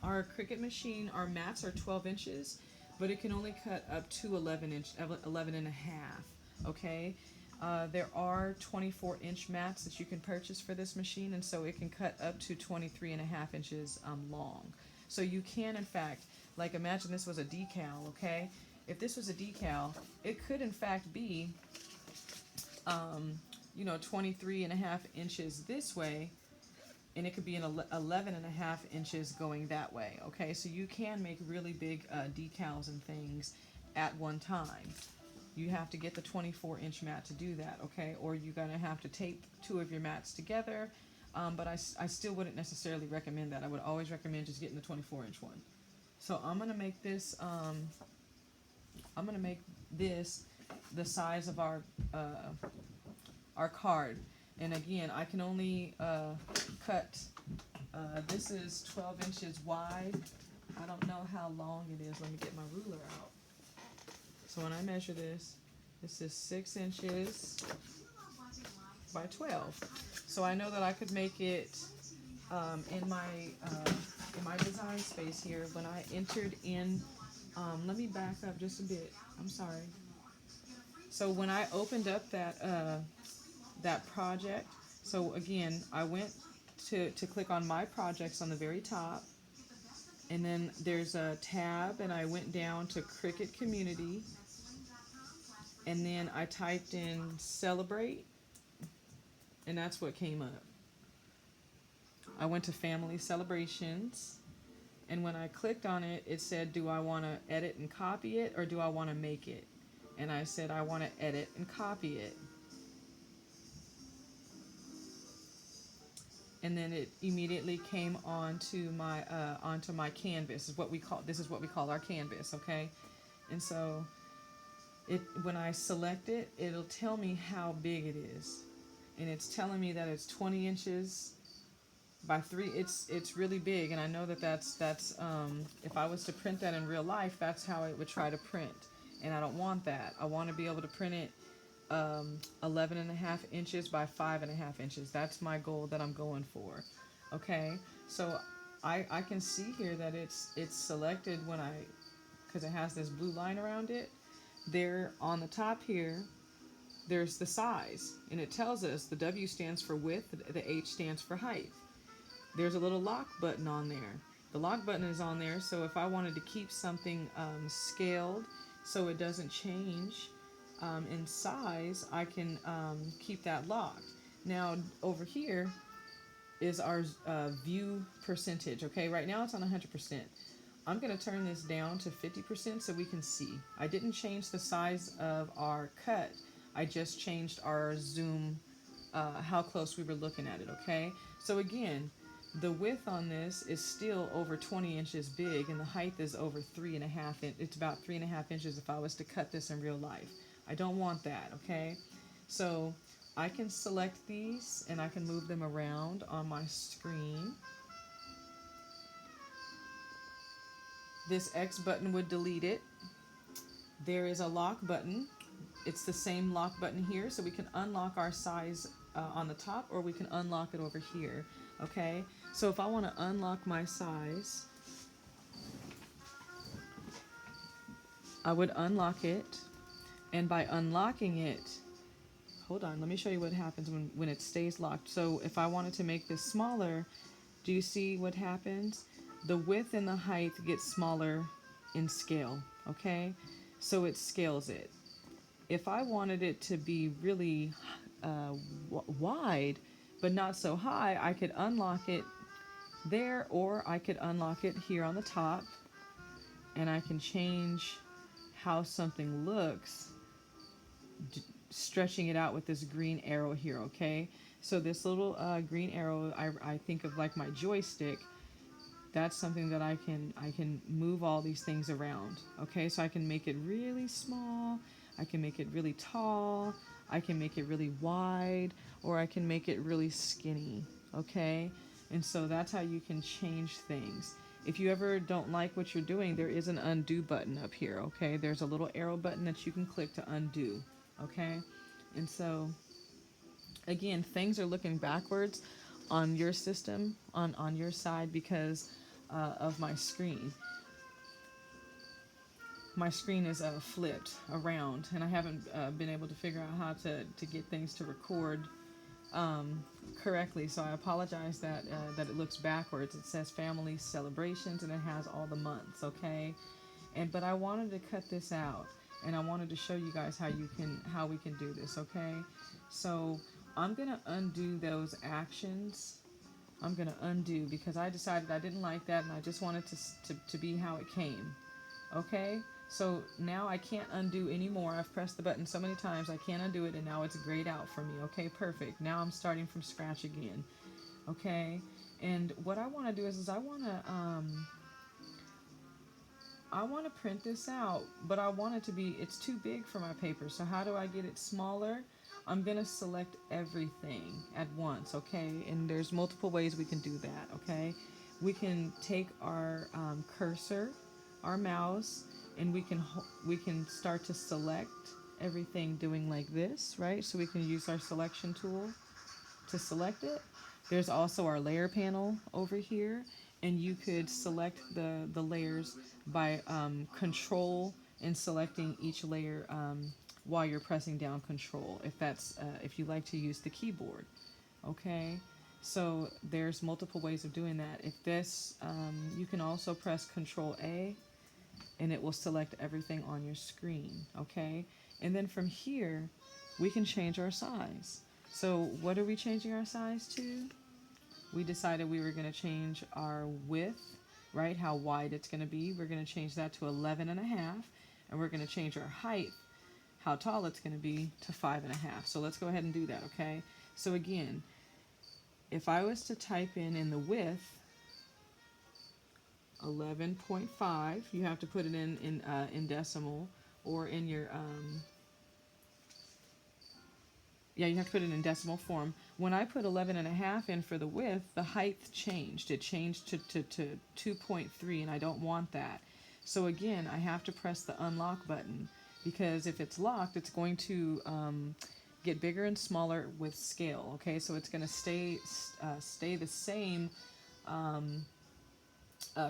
our Cricut machine. Our mats are 12 inches, but it can only cut up to 11 and a half. Okay. There are 24-inch mats that you can purchase for this machine, and so it can cut up to 23 and a half inches long. So you can, in fact, like imagine this was a decal, okay? If this was a decal, it could in fact be, 23 and a half inches this way, and it could be an 11 and a half inches going that way, okay? So you can make really big decals and things at one time. You have to get the 24-inch mat to do that, okay? Or you're gonna have to tape two of your mats together, but I still wouldn't necessarily recommend that. I would always recommend just getting the 24-inch one. So I'm gonna make this, the size of our card. And again, I can only cut, this is 12 inches wide. I don't know how long it is. Let me get my ruler out. So when I measure this, this is 6 inches by 12. So I know that I could make it in my design space here. When I entered in, let me back up just a bit. I'm sorry. So when I opened up that project, so again, I went to click on my projects on the very top, and then there's a tab, and I went down to Cricut Community, and then I typed in Celebrate, and that's what came up. I went to Family Celebrations, and when I clicked on it, it said, do I want to edit and copy it, or do I want to make it? And I said, I want to edit and copy it. And then it immediately came onto my canvas. This is what we call our canvas, okay? And so when I select it, it'll tell me how big it is. And it's telling me that it's 20 inches by 3. It's really big, and I know that's if I was to print that in real life, that's how it would try to print. And I don't want that. I want to be able to print it 11 and a half inches by 5 and a half inches. That's my goal that I'm going for. Okay, so I can see here that it's selected because it has this blue line around it. There on the top here, there's the size, and it tells us the W stands for width, the H stands for height. There's a little lock button on there. The lock button is on there, so if I wanted to keep something scaled so it doesn't change in size, I can keep that locked. Now over here is our view percentage. Okay, right now it's on 100%. I'm going to turn this down to 50% so we can see. I didn't change the size of our cut. I just changed our zoom, how close we were looking at it. Okay, so again, the width on this is still over 20 inches big, and the height is over 3.5 inches. It's about 3.5 inches if I was to cut this in real life. I don't want that, okay? So I can select these, and I can move them around on my screen. This X button would delete it. There is a lock button. It's the same lock button here, so we can unlock our size on the top, or we can unlock it over here. Okay, so if I want to unlock my size, I would unlock it, and by unlocking it, hold on, let me show you what happens when it stays locked. So if I wanted to make this smaller, do you see what happens? The width and the height get smaller in scale, okay? So it scales it. If I wanted it to be really wide, but not so high, I could unlock it there, or I could unlock it here on the top, and I can change how something looks, stretching it out with this green arrow here, okay? So this little green arrow, I think of like my joystick. That's something that I can move all these things around. Okay, so I can make it really small, I can make it really tall, I can make it really wide, or I can make it really skinny. Okay, and so that's how you can change things. If you ever don't like what you're doing, there is an undo button up here. Okay, there's a little arrow button that you can click to undo. Okay, and so again, things are looking backwards on your system, on your side, because of my screen. My screen is flipped around, and I haven't been able to figure out how to get things to record um, correctly. So I apologize that it looks backwards. It says family celebrations, and it has all the months. Okay, but I wanted to cut this out, and I wanted to show you guys how we can do this. Okay, so I'm gonna undo those actions. I'm gonna undo because I decided I didn't like that, and I just wanted to be how it came. Okay, so now I can't undo anymore. I've pressed the button so many times I can't undo it, and now it's grayed out for me. Okay, perfect. Now I'm starting from scratch again. Okay, and what I want to do is I want to print this out, but I want it to be, it's too big for my paper. So how do I get it smaller? I'm going to select everything at once, okay? And there's multiple ways we can do that, okay? We can take our cursor, our mouse, and we can start to select everything doing like this, right? So we can use our selection tool to select it. There's also our layer panel over here, and you could select the layers by control and selecting each layer while you're pressing down control, if you like to use the keyboard. Okay, so there's multiple ways of doing that. If this you can also press Control A, and it will select everything on your screen. Okay, and then from here we can change our size. So what are we changing our size to? We decided we were going to change our width, right? How wide it's going to be. We're going to change that to 11 and a half. And we're going to change our height, how tall it's going to be, to 5.5. So let's go ahead and do that, okay? So again, if I was to type in the width, 11.5, you have to put it in decimal, or in your you have to put it in decimal form. When I put 11 and a half in for the width, the height changed. It changed to 2.3, and I don't want that. So again, I have to press the unlock button, because if it's locked, it's going to get bigger and smaller with scale. Okay, so it's going to stay the same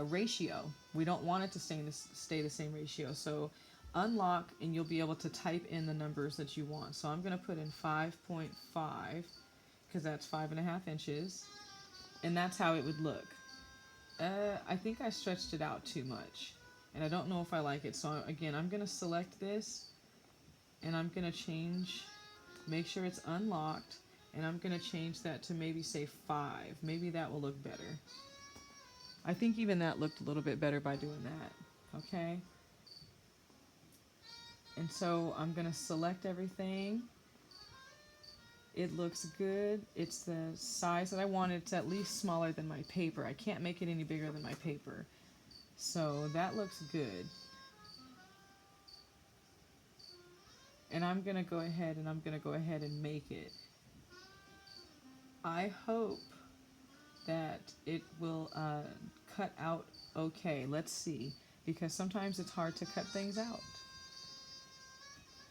ratio. We don't want it to stay the same ratio. So unlock, and you'll be able to type in the numbers that you want. So I'm going to put in 5.5 because that's 5.5 inches, and that's how it would look. I think I stretched it out too much, and I don't know if I like it. So again, I'm going to select this, and I'm going to make sure it's unlocked, and I'm going to change that to maybe say 5. Maybe that will look better. I think even that looked a little bit better by doing that. Okay. And so I'm going to select everything. It looks good. It's the size that I want. It's at least smaller than my paper. I can't make it any bigger than my paper. So that looks good. And I'm going to go ahead and make it. I hope that it will cut out okay. Let's see. Because sometimes it's hard to cut things out.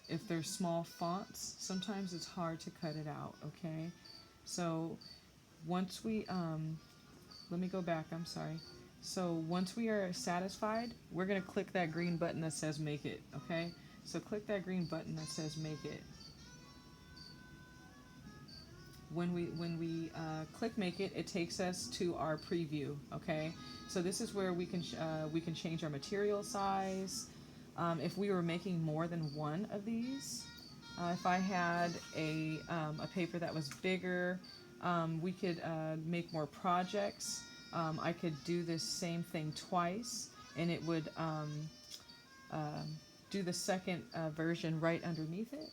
If they're small fonts, sometimes it's hard to cut it out, okay? So once we, let me go back, I'm sorry. So once we are satisfied, we're going to click that green button that says make it, okay? So click that green button that says make it. When we click make it, it takes us to our preview, okay? So this is where we can change our material size. If we were making more than one of these, if I had a paper that was bigger, we could make more projects. I could do this same thing twice, and it would do the second version right underneath it.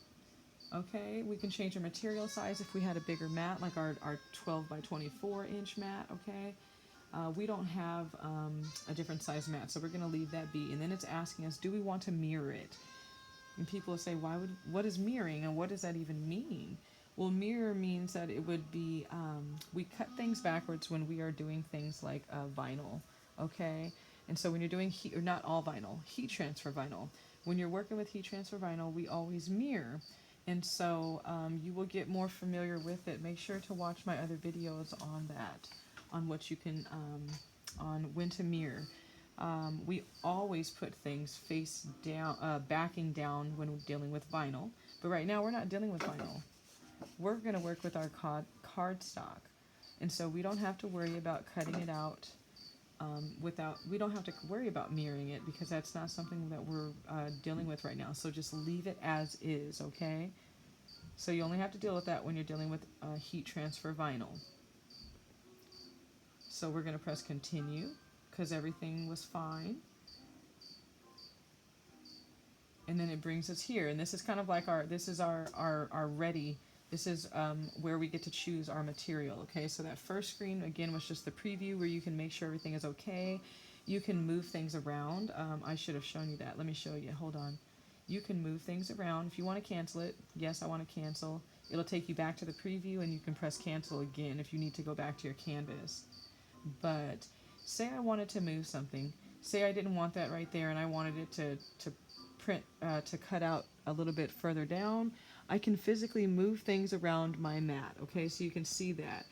Okay, we can change our material size if we had a bigger mat, like our 12 by 24 inch mat. Okay, we don't have a different size mat, so we're going to leave that be. And then it's asking us, do we want to mirror it? And people will say, what is mirroring, and what does that even mean? Well, mirror means that it would be, we cut things backwards when we are doing things like vinyl. Okay, and so when you're doing heat, or not all vinyl, heat transfer vinyl. When you're working with heat transfer vinyl, we always mirror. And so you will get more familiar with it. Make sure to watch my other videos on that, on what you can, on when to mirror. We always put things face down, backing down when we're dealing with vinyl. But right now we're not dealing with vinyl. We're going to work with our cardstock. And so we don't have to worry about cutting it out we don't have to worry about mirroring it, because that's not something that we're dealing with right now. So just leave it as is, okay? So you only have to deal with that when you're dealing with heat transfer vinyl. So we're going to press continue because everything was fine. And then it brings us here, and this is kind of like our ready. This is where we get to choose our material, okay? So that first screen, again, was just the preview where you can make sure everything is okay. You can move things around. I should have shown you that. Let me show you. Hold on. You can move things around. If you want to cancel it, yes, I want to cancel. It'll take you back to the preview, and you can press cancel again if you need to go back to your canvas. But say I wanted to move something. Say I didn't want that right there, and I wanted it to print, to cut out a little bit further down. I can physically move things around my mat, okay, so you can see that.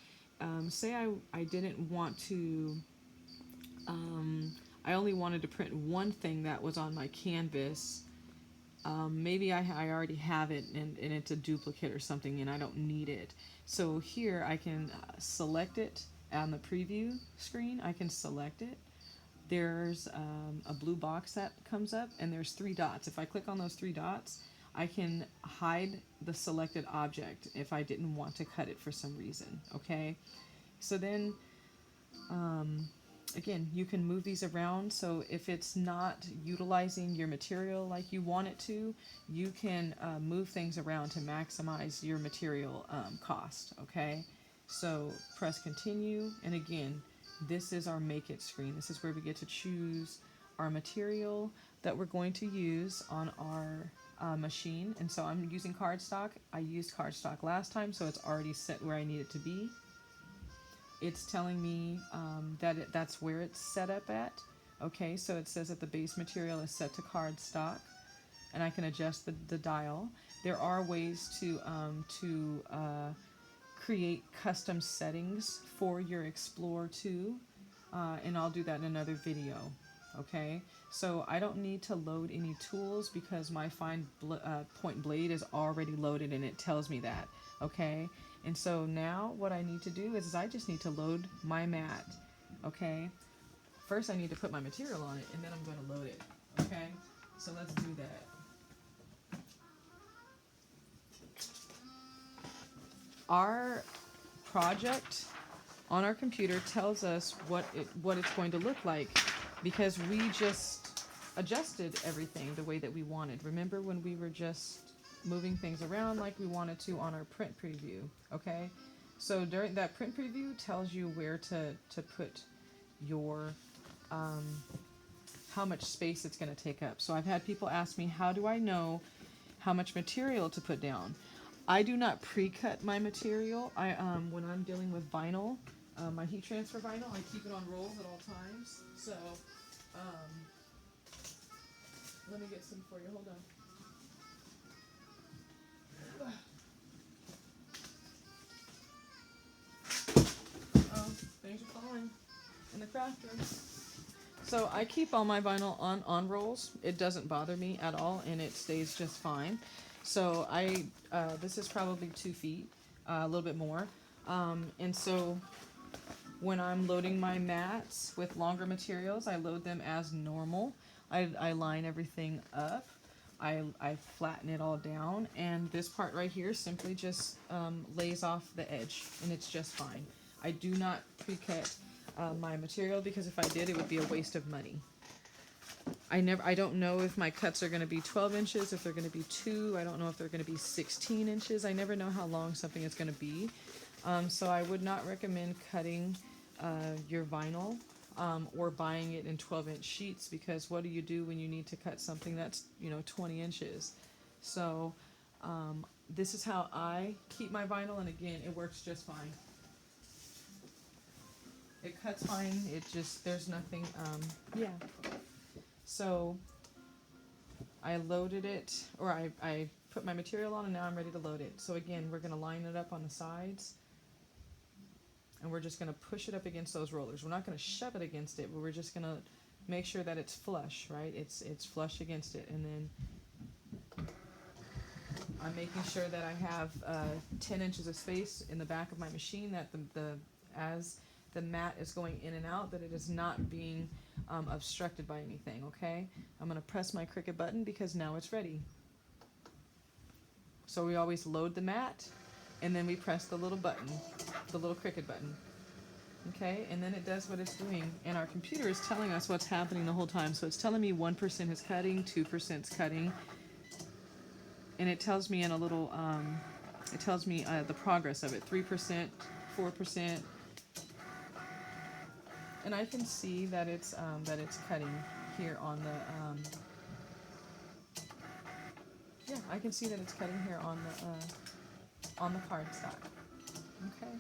Say I didn't want to, I only wanted to print one thing that was on my canvas. Maybe I already have it and it's a duplicate or something and I don't need it. So here I can select it on the preview screen. I can select it. There's a blue box that comes up and there's 3 dots. If I click on those 3 dots, I can hide the selected object if I didn't want to cut it for some reason, okay? So then, again, you can move these around. So if it's not utilizing your material like you want it to, you can move things around to maximize your material cost, okay? So press continue, and again, this is our make it screen. This is where we get to choose our material that we're going to use on our machine. And so I'm using cardstock. I used cardstock last time, so it's already set where I need it to be. It's telling me that's where it's set up at. Okay, so it says that the base material is set to cardstock, and I can adjust the dial. There are ways to create custom settings for your Explore 2, and I'll do that in another video. Okay, so I don't need to load any tools because my fine point blade is already loaded and it tells me that. Okay, and so now what I need to do is I just need to load my mat. Okay, first I need to put my material on it and then I'm going to load it. Okay, so let's do that. Our project on our computer tells us what it's going to look like, because we just adjusted everything the way that we wanted. Remember when we were just moving things around like we wanted to on our print preview, okay? So during that print preview tells you where to put your, how much space it's going to take up. So I've had people ask me, how do I know how much material to put down? I do not pre-cut my material. When I'm dealing with vinyl, my heat transfer vinyl, I keep it on rolls at all times. So, let me get some for you. Hold on. Oh, things are falling in the craft room. So I keep all my vinyl on rolls. It doesn't bother me at all, and it stays just fine. So this is probably 2 feet, a little bit more. And so when I'm loading my mats with longer materials, I load them as normal. I line everything up. I flatten it all down, and this part right here simply just lays off the edge, and it's just fine. I do not pre-cut my material because if I did, it would be a waste of money. I don't know if my cuts are going to be 12 inches, if they're going to be 2. I don't know if they're going to be 16 inches. I never know how long something is going to be. So I would not recommend cutting your vinyl or buying it in 12-inch sheets, because what do you do when you need to cut something that's 20 inches? So this is how I keep my vinyl, and again, it works just fine. It cuts fine. It just, there's nothing, yeah. So I loaded it, or I put my material on, and now I'm ready to load it. So again, we're going to line it up on the sides, and we're just going to push it up against those rollers. We're not going to shove it against it, but we're just going to make sure that it's flush, right? It's flush against it. And then I'm making sure that I have 10 inches of space in the back of my machine, that as the mat is going in and out, that it is not being obstructed by anything, okay? I'm going to press my Cricut button because now it's ready. So we always load the mat, and then we press the little button, the little Cricut button, okay? And then it does what it's doing, and our computer is telling us what's happening the whole time. So it's telling me 1% is cutting, 2% is cutting, and it tells me in a little, it tells me the progress of it, 3%, 4%, and I can see that it's cutting here on the, yeah, I can see that it's cutting here on the cardstock, okay?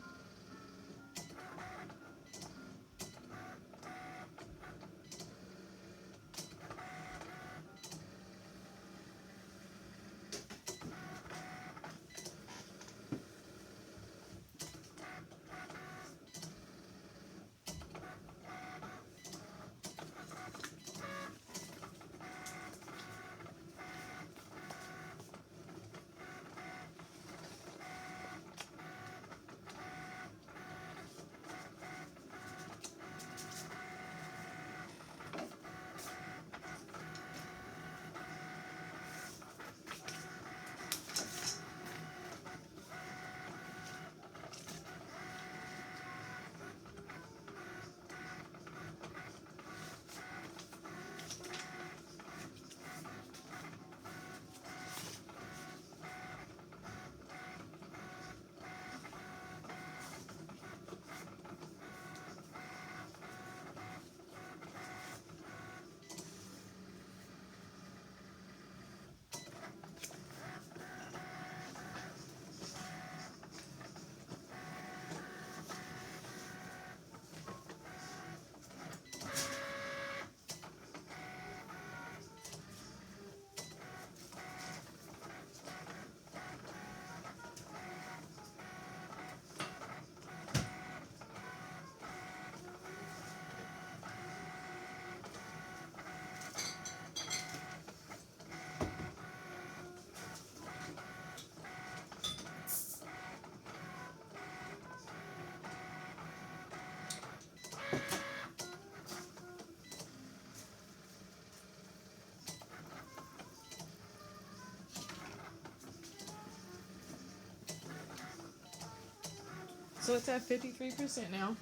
So it's at 53% now.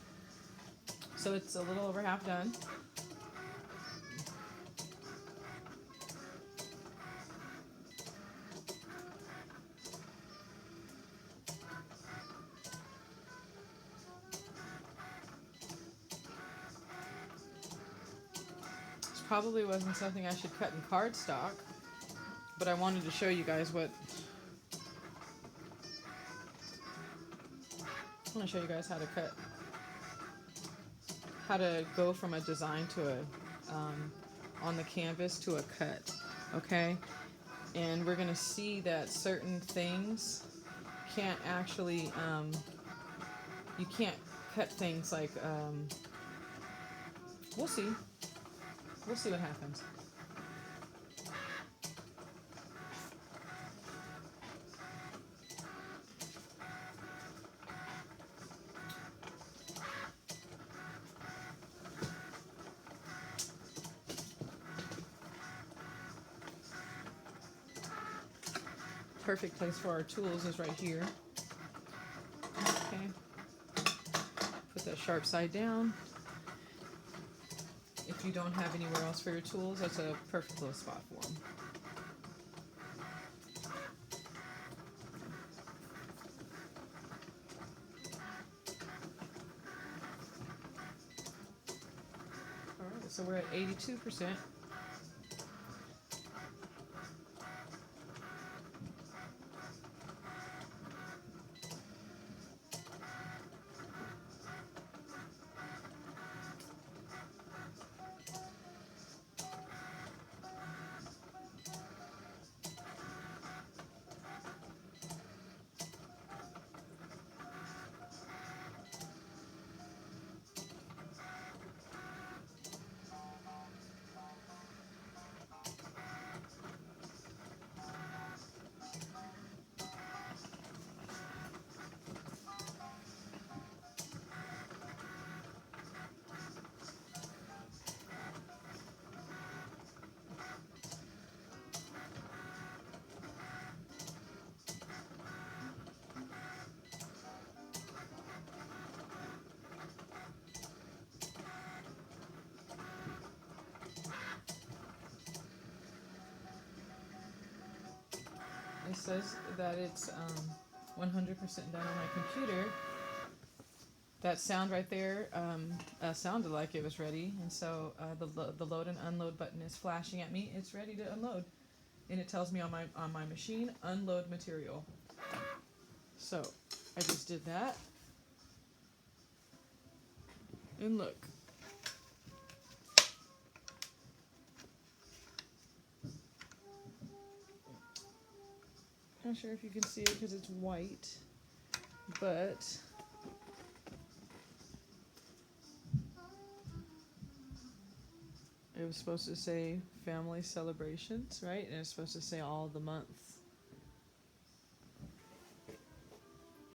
So it's a little over half done. This probably wasn't something I should cut in cardstock, but I wanted to show you guys what... I want to show you guys how to cut, how to go from a design to a, on the canvas to a cut, okay? And we're going to see that certain things can't actually, you can't cut things like, we'll see what happens. Perfect place for our tools is right here. Okay. Put that sharp side down. If you don't have anywhere else for your tools, that's a perfect little spot for them. Alright, so we're at 82%. It says that it's 100% done on my computer. That sound right there sounded like it was ready, and so the load and unload button is flashing at me. It's ready to unload, and it tells me on my machine, unload material. So I just did that, and look. Not sure if you can see it because it's white, but it was supposed to say family celebrations, right? And it's supposed to say all the months.